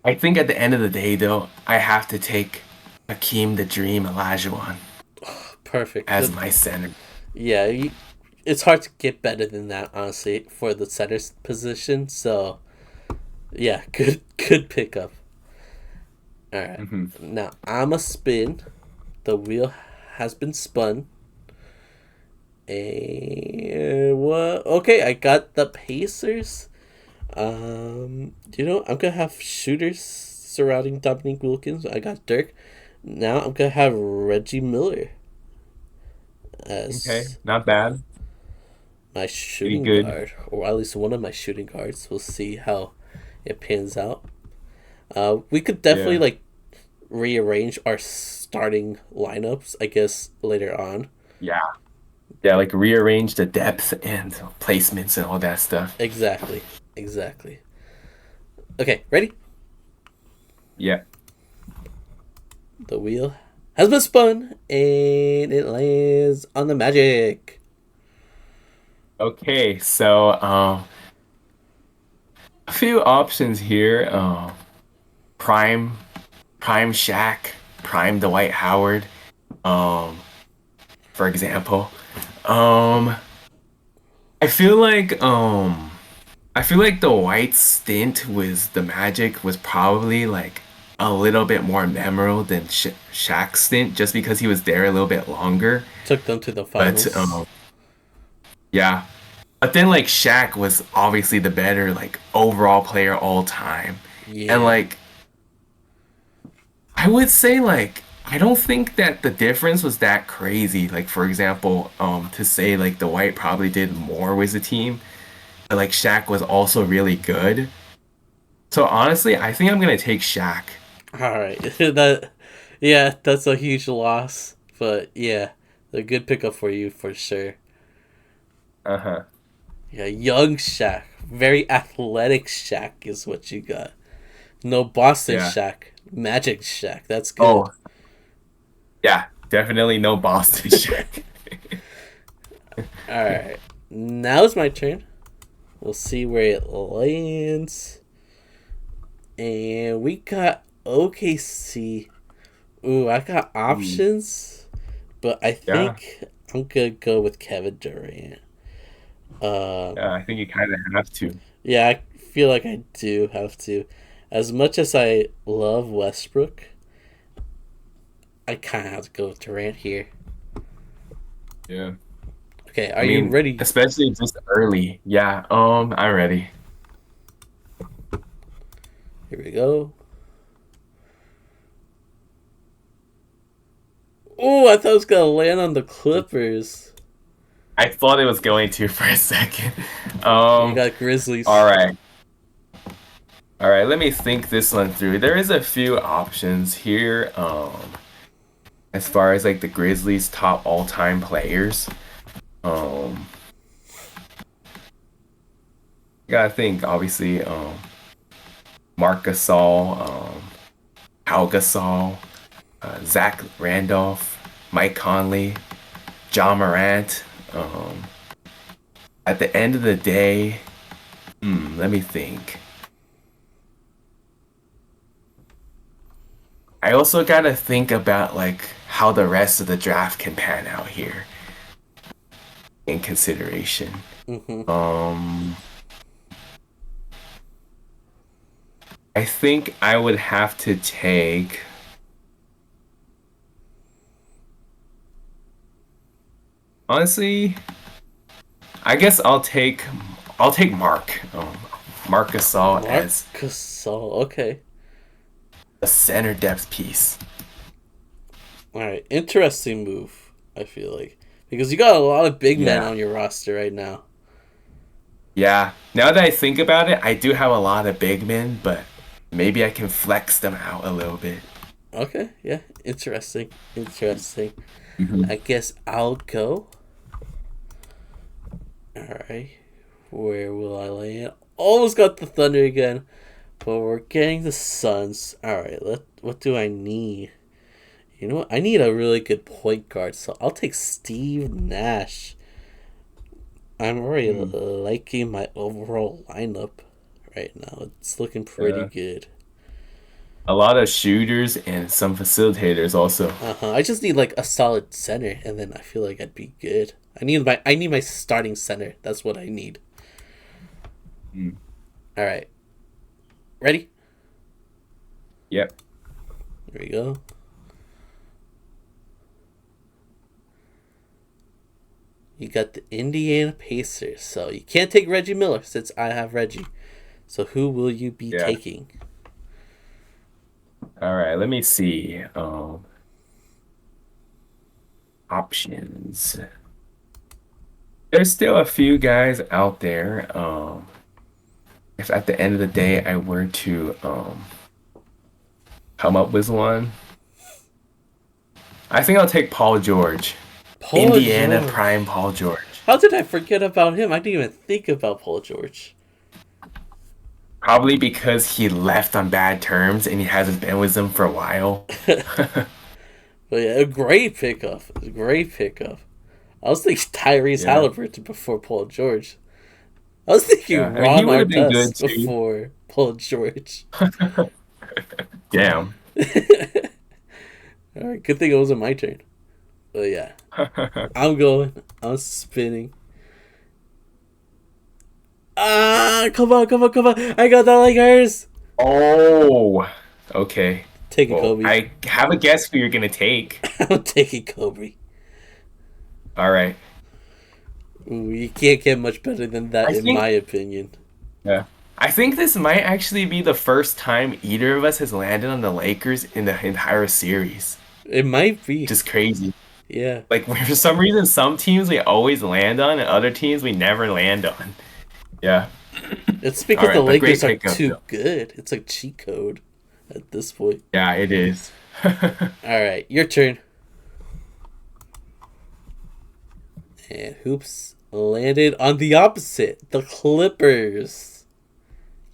I think at the end of the day, though, I have to take Hakeem the Dream Olajuwon Perfect. as my center. Yeah, it's hard to get better than that, honestly, for the center's position. So, yeah, good pickup. All right, Hmm. now I'm a spin. The wheel has been spun. And what? Okay, I got the Pacers. I'm gonna have shooters surrounding Dominique Wilkins. I got Dirk. Now I'm gonna have Reggie Miller Okay, as not bad. my Pretty shooting good. guard, or at least one of my shooting guards. We'll see how it pans out. We could definitely Yeah. like rearrange our starting lineups, I guess, later on. Yeah. Yeah, like rearrange the depth and placements and all that stuff. Exactly. Exactly. Okay, ready? Yeah. The wheel has been spun and it lands on the Magic. Okay, so a few options here. Prime, Prime Shaq, Prime Dwight Howard. Um, for example. Um, I feel like I feel like the White stint with the Magic was probably like a little bit more memorable than Shaq's stint, just because he was there a little bit longer. Took them to the But finals. yeah, but then like Shaq was obviously the better like overall player all time, and Yeah. like I would say like I don't think that the difference was that crazy. Like for example, to say like the White probably did more with the team, but like Shaq was also really good. So honestly, I think I'm gonna take Shaq. All right. That. Yeah, that's a huge loss, but yeah, a good pickup for you for sure. Uh-huh. Yeah, young Shaq, very athletic Shaq is what you got. No Boston Yeah. Shaq, Magic Shaq. That's good. Oh, yeah, definitely no Boston Shaq. All right, now it's my turn. We'll see where it lands, and we got OKC. Ooh, I got Hmm. options, but I Yeah, think I'm gonna go with Kevin Durant. Um, yeah, I think you kind of have to. yeah, I feel like I do have to. As much as I love Westbrook, I kind of have to go with Durant here. Yeah. Okay, I are you mean, ready? especially just early. Yeah, I'm ready. Here we go. Oh, I thought it was gonna land on the Clippers. I thought it was going to for a second. You Um, got all Grizzlies. right. All right, let me think this one through. There is a few options here, as far as like the Grizzlies' top all-time players. Um, you gotta think, obviously, Marc Gasol, Pau Gasol, Zach Randolph, Mike Conley, John Morant. Um, at the end of the day, let me think. I also gotta think about like how the rest of the draft can pan out here in consideration. Mm-hmm. Um, I think I would have to take. Honestly, I guess I'll take Marc Gasol Mark as Gasol. Okay. a center depth piece. All right. Interesting move. I feel like because you got a lot of big men Yeah. on your roster right now. Yeah. Now that I think about it, I do have a lot of big men, but maybe I can flex them out a little bit. Okay. Yeah. Interesting. Interesting. Mhm. I guess I'll go. All right. Where will I land? Almost got the Thunder again, but we're getting the Suns. All right. What do I need? You know what? I need a really good point guard, so I'll take Steve Nash. I'm already Mm. liking my overall lineup right now. It's looking pretty Yeah. good. A lot of shooters and some facilitators also. I just need like a solid center, and then I feel like I'd be good. I need my starting center. That's what I need. Mm. All right, ready? Yep. Here we go. You got the Indiana Pacers, so you can't take Reggie Miller since I have Reggie. So who will you be Yeah. taking? All right. Let me see. Options. There's still a few guys out there. If at the end of the day I were to come up with one, I think I'll take Paul George. Paul Indiana George. prime Paul George. How did I forget about him? I didn't even think about Paul George. Probably because he left on bad terms and he hasn't been with them for a while. But yeah, a great pickup. A great pickup. I was thinking Tyrese Yeah. Halliburton before Paul George. I was thinking Yeah, I mean, Ron he would have been good Artest too. before Paul George. Damn. All right, good thing it wasn't my turn. But yeah, I'm going. I'm spinning. Ah, come on, come on, come on! I got the Lakers. Oh, okay. Taking Well, Kobe. I have a guess who you're gonna take. I'm taking Kobe. All right. Ooh, you can't get much better than that, I in think. my opinion. Yeah. I think this might actually be the first time either of us has landed on the Lakers in the entire series. It might be. Just crazy. Yeah. Like for some reason, some teams we always land on, and other teams we never land on. Yeah. It's because All the right, but great Lakers are pickup, too though. good. It's like cheat code at this point. Yeah, it is. All right, your turn. And Hoops landed on the opposite, the Clippers.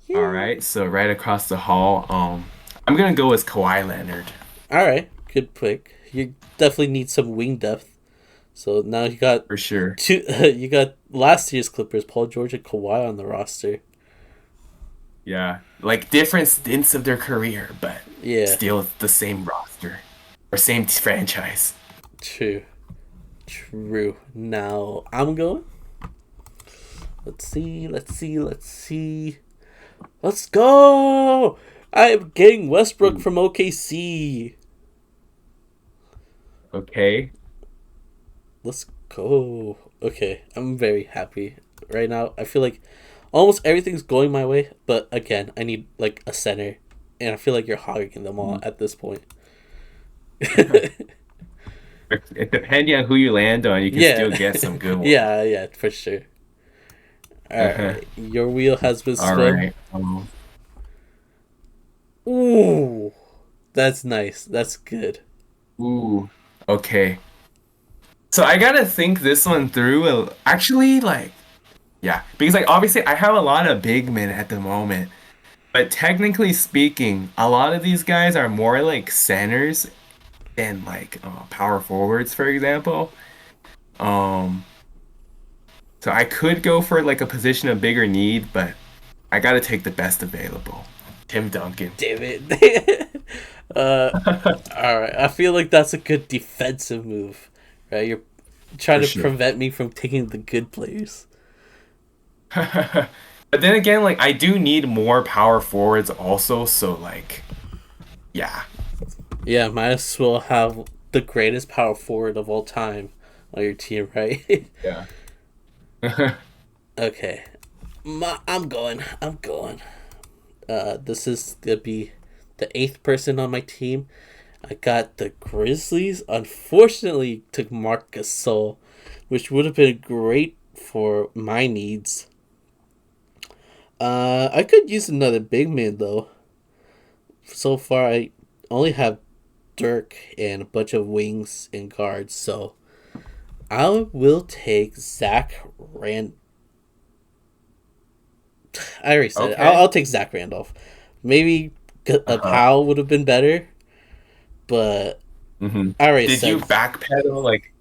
Yeah. All right, so right across the hall, I'm gonna go with Kawhi Leonard. All right, good pick. You definitely need some wing depth. So now you got For sure. two. You got last year's Clippers, Paul George and Kawhi on the roster. Yeah, like different stints of their career, but Yeah, still the same roster or same franchise. true. True. Now I'm going. Let's see. Let's go! I'm getting Westbrook from OKC. Okay. Let's go. Okay, I'm very happy right now. I feel like almost everything's going my way, but again, I need like a center, and I feel like you're hogging them all at this point. Depending on who you land on, you can Yeah. still get some good ones. Yeah, for sure. All right, your wheel has been All spun. right. Ooh, that's nice. That's good. Ooh. Okay. So I gotta think this one through. Actually, like, yeah, because like obviously I have a lot of big men at the moment, but technically speaking, a lot of these guys are more like centers than like power forwards, for example. Um, so I could go for like a position of bigger need, but I gotta take the best available. Tim Duncan. Damn it. All right. I feel like that's a good defensive move, right? You're trying For to sure. prevent me from taking the good players. But then again, like I do need more power forwards also, so like, yeah. Yeah, might as well have the greatest power forward of all time on your team, right? Yeah. Okay. I'm going. This is gonna be the 8th person on my team. I got the Grizzlies. Unfortunately, took Marc Gasol, which would have been great for my needs. I could use another big man though. So far, I only have Dirk and a bunch of wings and guards, so I will take Zach Rand. I already said it. Okay. I'll take Zach Randolph. Maybe a Powell would have been better, but Mhm. I already Did said. you backpedal? Like,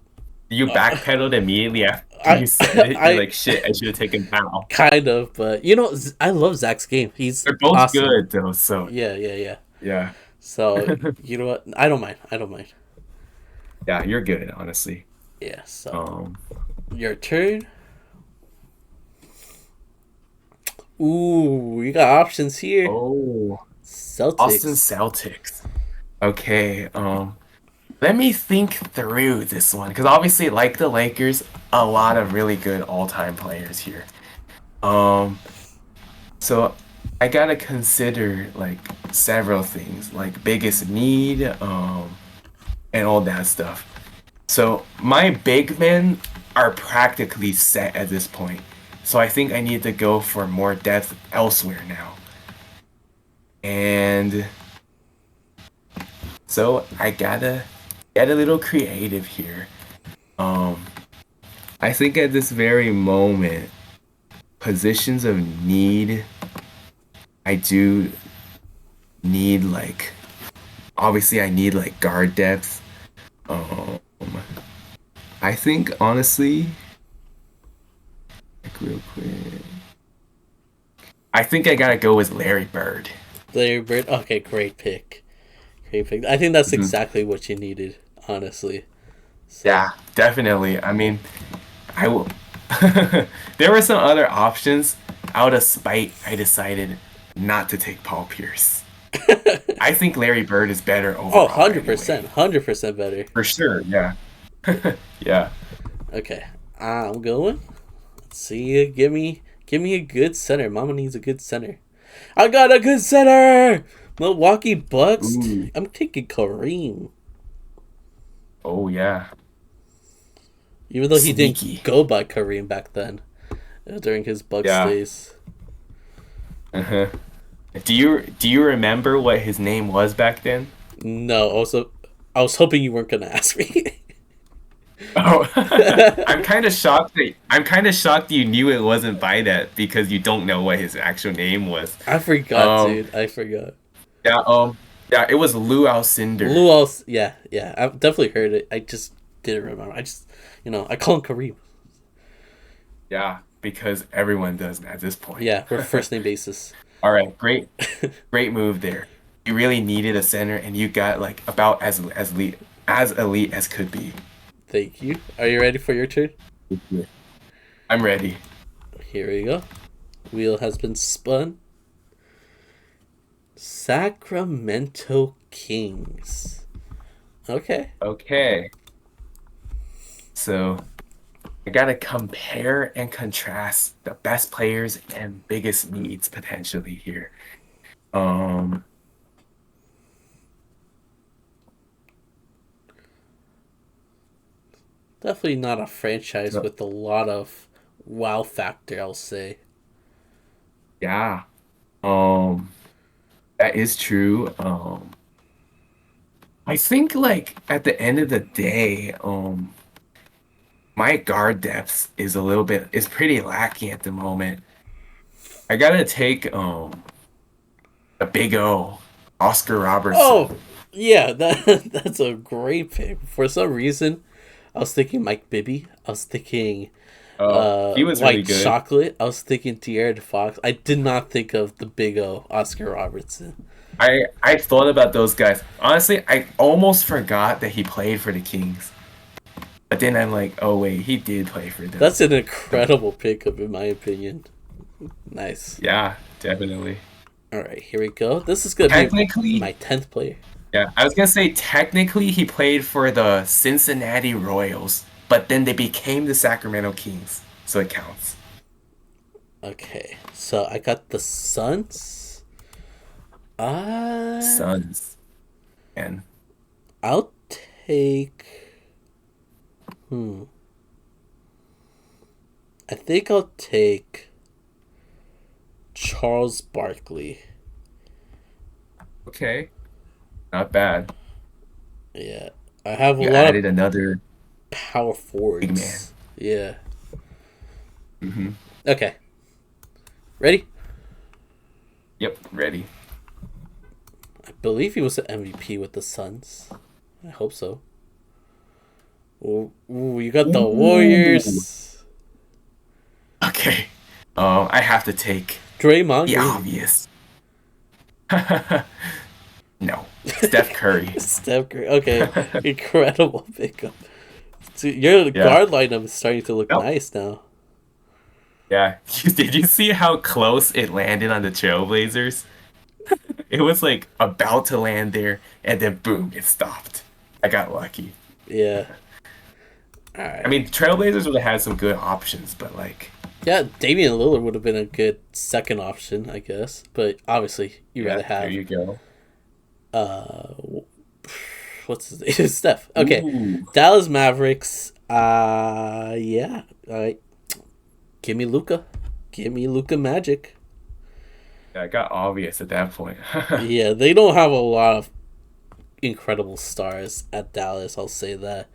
you backpedaled immediately after I- you said it? I- You're like, shit, I should have taken Powell. Kind of, but you know, I love Zach's game. He's They're both awesome. good though, so Yeah. yeah. So you know what? I don't mind. Yeah, you're good, honestly. Yeah. So Um, your turn. Ooh, you got options here. oh, Celtics. Boston Celtics. Okay, let me think through this one because obviously, like the Lakers, a lot of really good all-time players here. So I gotta consider like several things, like biggest need, and all that stuff. So my big men are practically set at this point. So I think I need to go for more depth elsewhere now. And so I gotta get a little creative here. Um, I think at this very moment, positions of need, I do need like obviously I need like guard depth. Um, I think honestly, like real quick, I think I gotta go with Larry Bird. Larry Bird. Okay, great pick. Great pick. I think that's Mhm. exactly what you needed, honestly. So, Yeah, definitely. I mean, I will. There were some other options. Out of spite, I decided not to take Paul Pierce. I think Larry Bird is better oh, overall 100%. anyway. 100% better. For sure, yeah. Yeah. Okay, I'm going. Let's see. Give me a good center. Mama needs a good center. I got a good center. Milwaukee Bucks. Ooh. I'm taking Kareem, Oh yeah. even though he didn't Sneaky. go by Kareem back then during his Bucks Yeah. days. Uh-huh. Do you remember what his name was back then? No, also, I was hoping you weren't gonna ask me. Oh, I'm kind of shocked you knew it wasn't by that because you don't know what his actual name was. I forgot, Um, dude. I forgot. yeah, yeah, it was Lou Alcindor. Lou also, yeah, yeah. I've definitely heard it. I just didn't remember. I call him Kareem. Yeah, because everyone does at this point. Yeah, we're first name basis. All right, great move there. You really needed a center, and you got like about as elite as could be. Thank you. Are you ready for your turn? Yeah. I'm ready. Here we go. Wheel has been spun. Sacramento Kings. Okay. Okay, so I gotta compare and contrast the best players and biggest needs potentially here. Um, Definitely not a franchise so, with a lot of wow factor, I'll say. yeah, um, that is true. I think like at the end of the day, my guard depth is pretty lacking at the moment. I gotta take the big O, Oscar Oh, Robertson. yeah, that's a great pick. For some reason, I was thinking Mike Bibby. I was thinking He was really White good. Chocolate. I was thinking De'Aaron Fox. I did not think of the Big O, Oscar Robertson. I thought about those guys. Honestly, I almost forgot that he played for the Kings. But then I'm like, oh wait, he did play for them. That's an incredible pickup, in my opinion. Nice. Yeah, definitely. All right, here we go. This is gonna be Technically, my 10th player. yeah, I was gonna say technically he played for the Cincinnati Royals, but then they became the Sacramento Kings, so it counts. Okay, so I got the Suns. Uh, Suns, and I'll take. Hmm. I think I'll take Charles Barkley. okay, not bad. Yeah, I have a You lot of added another power big man. forwards. Yeah. Hmm. Okay. Ready? Yep, ready. I believe he was an MVP with the Suns. I hope so. Ooh, you got the Ooh. Warriors. Okay. I have to take Draymond the Green. obvious. No, Steph Curry. Steph Curry. Okay, incredible pickup. Dude, your Yeah. guard lineup is starting to look Nope. nice now. Yeah. Did you see how close it landed on the Trailblazers? It was like about to land there, and then boom, it stopped. I got lucky. Yeah. All I right. mean, Trailblazers would have had some good options, but like, Yeah, Damian Lillard would have been a good second option, I guess. But obviously, you yeah, rather there have you go. uh, what's his name? Steph. Okay, Ooh. Dallas Mavericks. Yeah. All right. Give me Luca. Give me Luca Magic. Yeah, it got obvious at that point. Yeah, they don't have a lot of incredible stars at Dallas. I'll say that.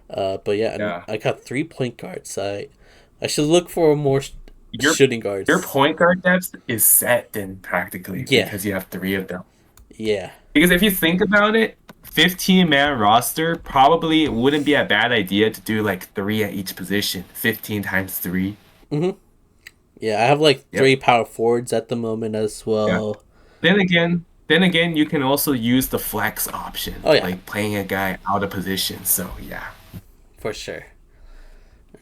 But yeah, and Yeah. I got 3 point guards. I should look for more Your shooting your guards. point guard depth is set then practically Yeah, because you have three of them. yeah. Because if you think about it, 15-man roster probably wouldn't be a bad idea to do like three at each position. 15 times three. hmm Yeah, I have like Yep. 3 power forwards at the moment as Yeah. well. Then again, you can also use the flex option, Oh yeah, like playing a guy out of position. So yeah. for sure.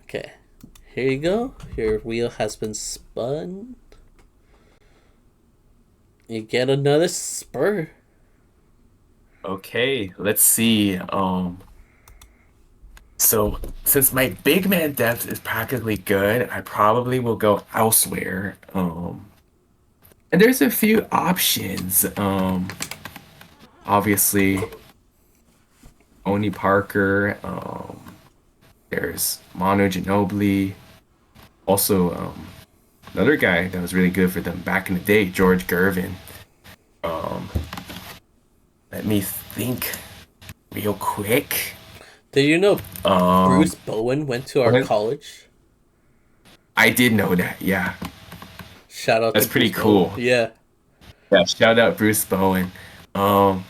Okay, here you go. Your wheel has been spun. You get another spur. Okay, let's see. So since my big man depth is practically good, I probably will go elsewhere. And there's a few options. Obviously, Oni Parker. There's Manu Ginobili. Also, another guy that was really good for them back in the day, George Gervin. Um, Let me think real quick. Did you know Um, Bruce Bowen went to our what? college? I did know that. Yeah, Shout out to that's pretty Bruce Bowen. cool. Yeah. Yeah, shout out Bruce Bowen. Um,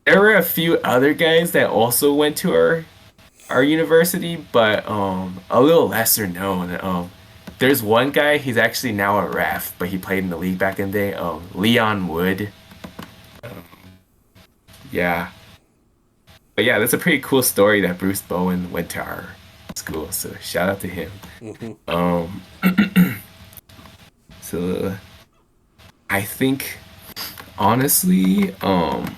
there were a few other guys that also went to our university, but a little lesser known. There's one guy, he's actually now a ref, but he played in the league back in the day. Leon Wood. Yeah. But yeah, that's a pretty cool story that Bruce Bowen went to our school. So shout out to him. hmm Um, so I think honestly, let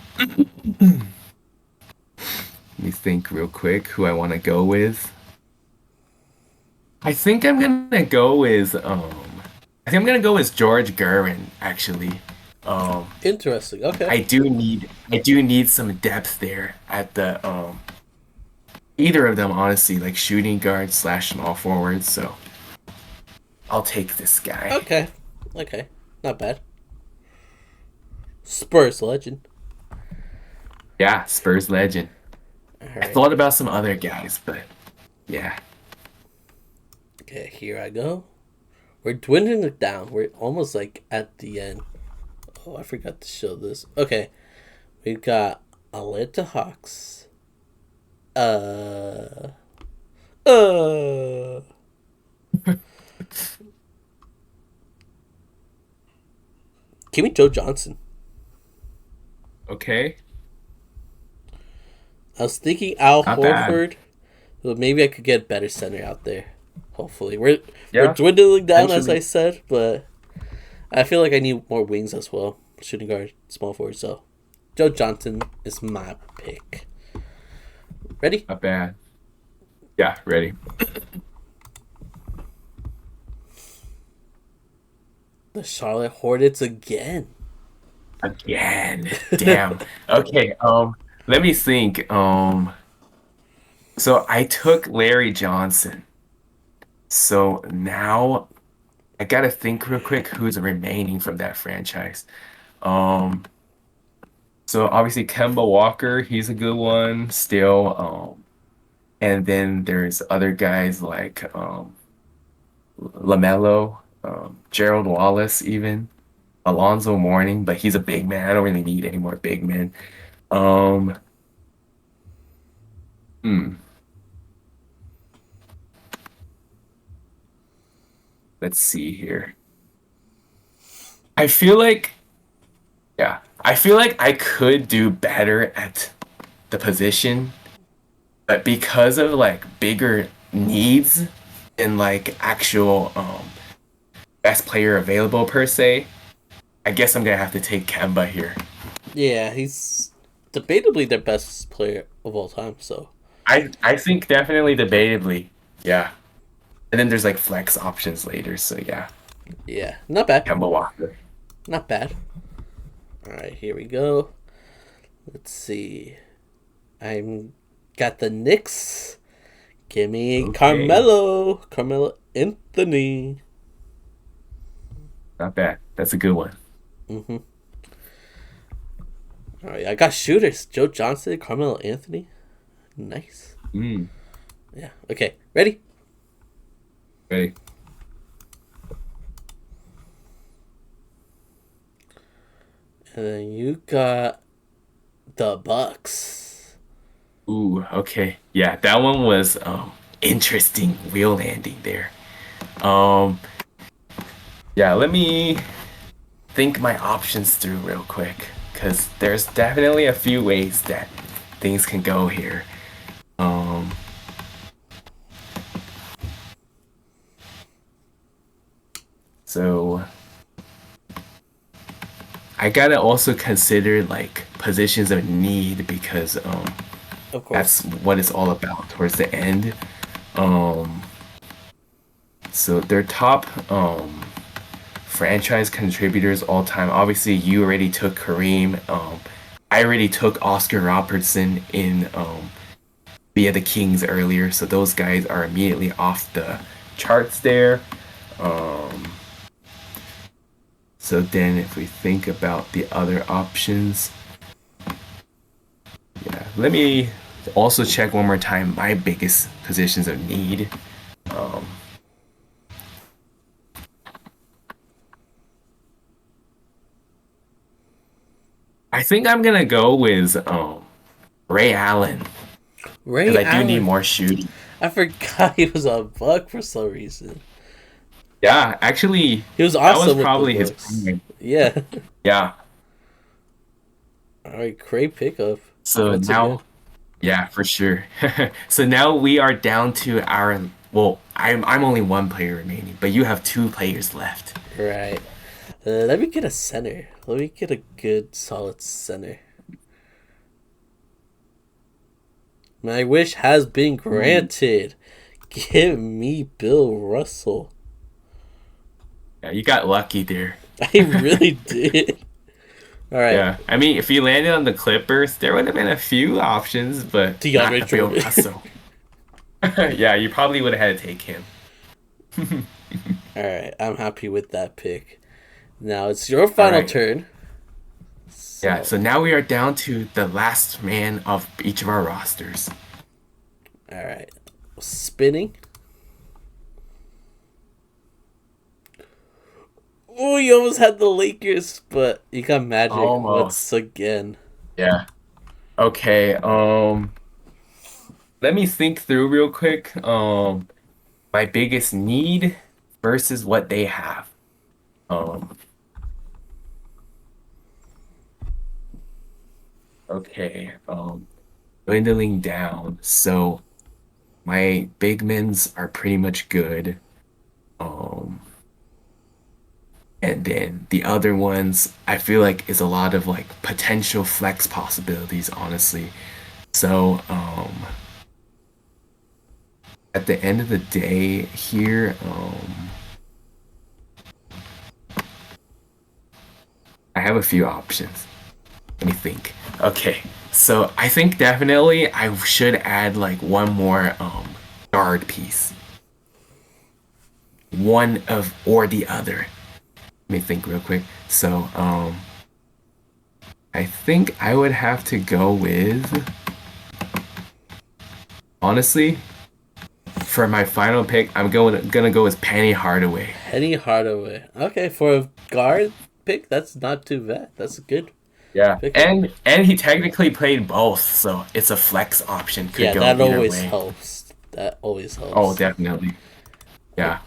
me think real quick who I want to go with. I think I'm gonna go with I think I'm gonna go with George Gervin actually. Um, Interesting. Okay. I do need some depth there at the either of them honestly, like shooting guard slash small forward. So I'll take this guy. Okay. Okay. Not bad. Spurs legend. Yeah, Spurs legend. All I right. thought about some other guys, but yeah. Okay, here I go. We're dwindling it down. We're almost like at the end. Oh, I forgot to show this. Okay, we've got Atlanta Hawks. Uh. Uh. Give me Joe Johnson. Okay, I was thinking Al not bad. Horford, but maybe I could get better center out there. Hopefully, we're Yeah, dwindling down as I potentially. said, but I feel like I need more wings as well. Shooting guard, small forward. So, Joe Johnson is my pick. Ready? Not bad. Yeah, ready. The Charlotte Hornets again. Again. Damn. Okay, let me think. So I took Larry Johnson. So now I gotta think real quick who's remaining from that franchise. Um, so obviously Kemba Walker, he's a good one still. And then there's other guys like LaMelo, Gerald Wallace, even Alonzo Mourning, but he's a big man. I don't really need any more big men. Um, hmm, let's see here. I feel like, yeah, I feel like I could do better at the position, but because of like bigger needs and like actual best player available per se, I guess I'm gonna have to take Kemba here. Yeah, he's debatably their best player of all time. So, I think definitely debatably, yeah. And then there's like flex options later, so yeah, yeah, not bad. Kemba Walker. Not bad. All right, here we go. Let's see. I'm got the Knicks. Give me Okay, Carmelo Anthony. not bad. That's a good one. Mm-hmm. All right, I got shooters. Joe Johnson, Carmelo Anthony. Nice. Mm. Yeah. Okay. Ready? Ready? And then you got the Bucks. Ooh, okay. Yeah, that one was interesting wheel landing there. Um yeah, let me think my options through real quick because there's definitely a few ways that things can go here. Um so I gotta also consider like positions of need because Of that's course. what it's all about towards the end. Um so their top franchise contributors all time. Obviously, you already took Kareem. I already took Oscar Robertson in via the Kings earlier, so those guys are immediately off the charts there. Um, so then, if we think about the other options, yeah, let me also check one more time my biggest positions of need. Um, I think I'm gonna go with Ray Allen because Ray I do need Allen. more shooting. I forgot he was a Buck for some reason. Yeah, actually, He was that was awesome with the probably his Bucks. prime. Yeah. Yeah. All right, great pickup So once again. now, yeah, for sure. So now we are down to our. Well, I'm only one player remaining, but you have two players left. Right. Let me get a center. Let me get a good, solid center. My wish has been Ooh. granted. Give me Bill Russell. Yeah, you got lucky there. I really did. All right, Yeah, I mean, if you landed on the Clippers, there would have been a few options, but DeAndre not Bill Jordan. Russell. Yeah, you probably would have had to take him. All right, I'm happy with that pick. Now it's your All final right. turn. Yeah, So, so now we are down to the last man of each of our rosters. all right, spinning. Oh, you almost had the Lakers, but you got Magic once Almost. again. Yeah. Okay. Let me think through real quick. My biggest need versus what they have. Um, okay. Dwindling down. So my big men's are pretty much good. Um, and then the other ones, I feel like is a lot of like potential flex possibilities, honestly. So, at the end of the day here, I have a few options. Let me think. Okay, so I think definitely I should add like one more guard piece. One of or the other. Let me think real quick. So I think I would have to go with honestly for my final pick. I'm gonna go with Penny Hardaway. Penny Hardaway. Okay, for a guard pick, that's not too bad. That's a good Yeah, pickup. and he technically played both, so it's a flex option. Could Yeah, go that either always way. helps. That always Oh, helps. definitely. Yeah.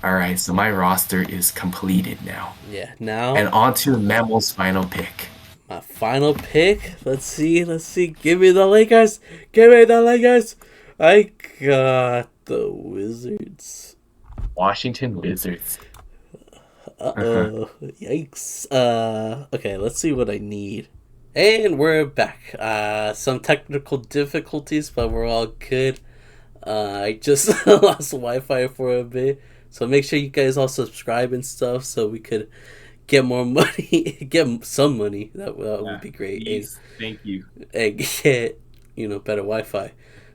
All right, so my roster is completed now. Yeah, And now on to Memo's final pick. my final pick. Let's see. Let's see. Give me the Lakers. Give me the Lakers. I got the Wizards. Washington Wizards. Uh oh. Yikes. Okay, let's see what I need. And we're back. Some technical difficulties, but we're all good. I just lost Wi-Fi for a bit, so make sure you guys all subscribe and stuff, so we could get more money, get some money. That would Yeah, be great, please. Thank you. and get better Wi-Fi.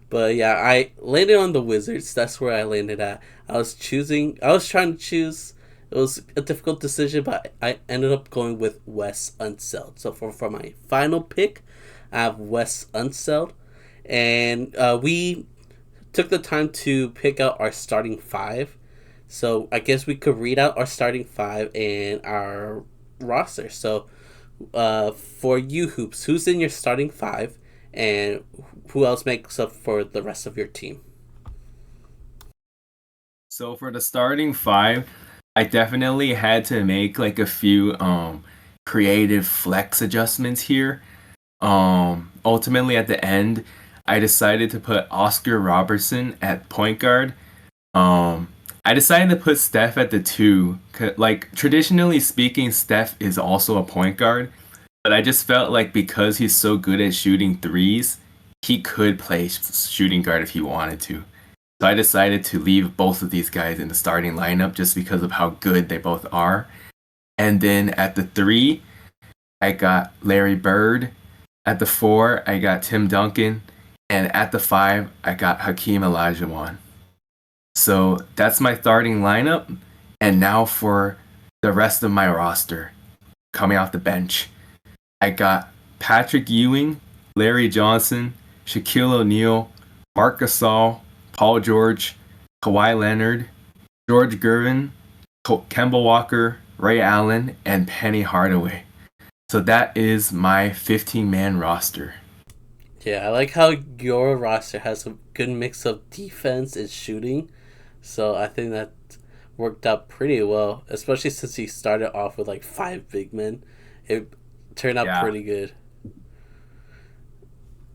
But yeah, I landed on the Wizards. That's where I landed at. I was choosing. I was trying to choose. It was a difficult decision, but I ended up going with Wes Unseld. So for my final pick, I have Wes Unseld, and we took the time to pick out our starting five. So I guess we could read out our starting five and our roster. So for you, Hoops, who's in your starting five, and who else makes up for the rest of your team? So for the starting five, I definitely had to make like a few creative flex adjustments here. Ultimately at the end, I decided to put Oscar Robertson at point guard. Um, I decided to put Steph at the two. Like traditionally speaking, Steph is also a point guard, but I just felt like because he's so good at shooting threes, he could play shooting guard if he wanted to. So I decided to leave both of these guys in the starting lineup just because of how good they both are. And then at the three, I got Larry Bird. At the four, I got Tim Duncan. And at the five, I got Hakeem Olajuwon. So that's my starting lineup. And now for the rest of my roster coming off the bench. I got Patrick Ewing, Larry Johnson, Shaquille O'Neal, Marc Gasol, Paul George, Kawhi Leonard, George Gervin, Kemba Walker, Ray Allen, and Penny Hardaway. So that is my 15-man roster. Yeah, I like how your roster has a good mix of defense and shooting. So I think that worked out pretty well, especially since he started off with like five big men. It turned out Yeah. pretty good.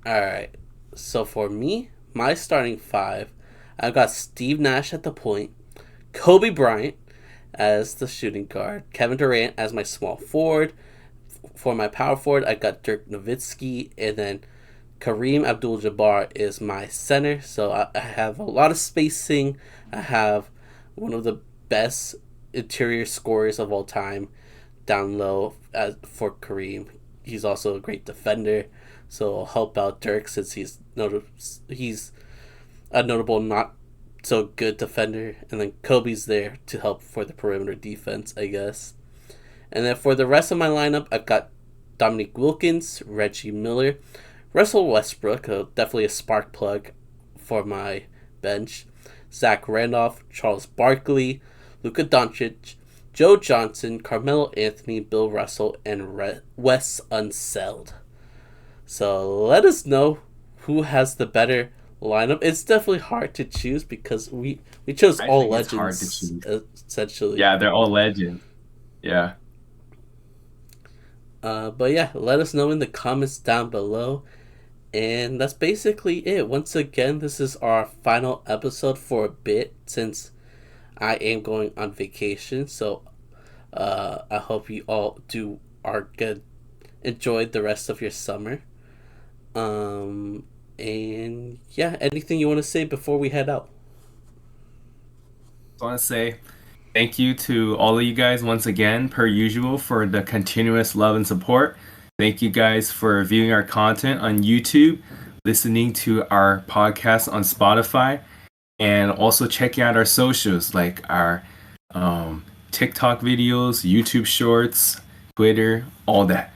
All right. So for me, my starting five, I've got Steve Nash at the point, Kobe Bryant as the shooting guard, Kevin Durant as my small forward. For my power forward, I got Dirk Nowitzki, and then Kareem Abdul-Jabbar is my center. So I have a lot of spacing. I have one of the best interior scorers of all time down low for Kareem. He's also a great defender, so I'll help out Dirk since he's a notable not so good defender, and then Kobe's there to help for the perimeter defense, I guess. And then for the rest of my lineup, I've got Dominique Wilkins, Reggie Miller, Russell Westbrook, definitely a spark plug for my bench, Zach Randolph, Charles Barkley, Luka Doncic, Joe Johnson, Carmelo Anthony, Bill Russell, and Wes Unseld. So let us know who has the better lineup. It's definitely hard to choose because we chose I all think it's hard to legends choose. essentially. Yeah, they're all legends. Yeah. But yeah, let us know in the comments down below. And that's basically it. Once again, this is our final episode for a bit since I am going on vacation. So I hope you all are good. Enjoy the rest of your summer. And yeah, anything you want to say before we head out? I want to say thank you to all of you guys once again, per usual, for the continuous love and support. Thank you guys for viewing our content on YouTube, listening to our podcast on Spotify, and also checking out our socials like our TikTok videos, YouTube shorts, Twitter, all that.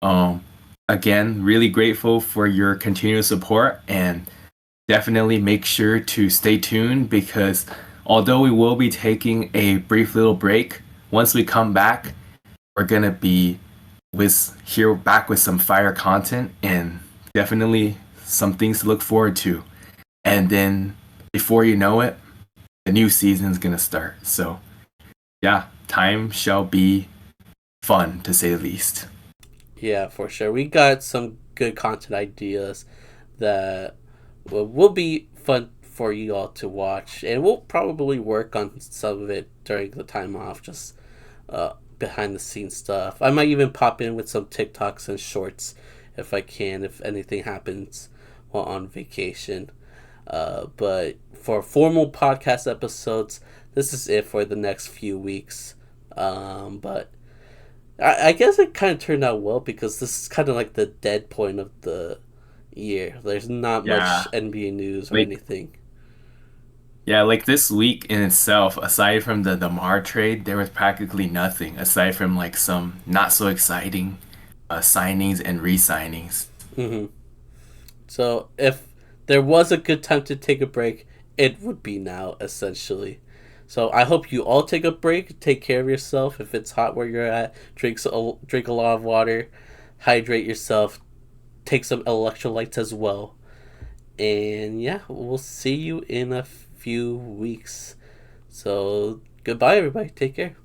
Um, Again, really grateful for your continuous support, and definitely make sure to stay tuned because although we will be taking a brief little break, once we come back, we're gonna be back with some fire content and definitely some things to look forward to. And then before you know it, the new season's gonna start. So yeah, time shall be fun to say the least. Yeah, for sure. We got some good content ideas that will be fun for you all to watch, and we'll probably work on some of it during the time off, just behind the scenes stuff. I might even pop in with some TikToks and shorts if I can, if anything happens while on vacation. But for formal podcast episodes, this is it for the next few weeks. But I guess it kind of turned out well because this is kind of like the dead point of the year. There's not Yeah, much NBA news or like anything. like this week in itself, aside from the DeMar trade, there was practically nothing aside from like some not so exciting signings and re-signings. Hmm. So if there was a good time to take a break, it would be now, essentially. So I hope you all take a break, take care of yourself. If it's hot where you're at, drink a lot of water, hydrate yourself, take some electrolytes as well. And yeah, we'll see you in a few weeks. So goodbye, everybody. Take care.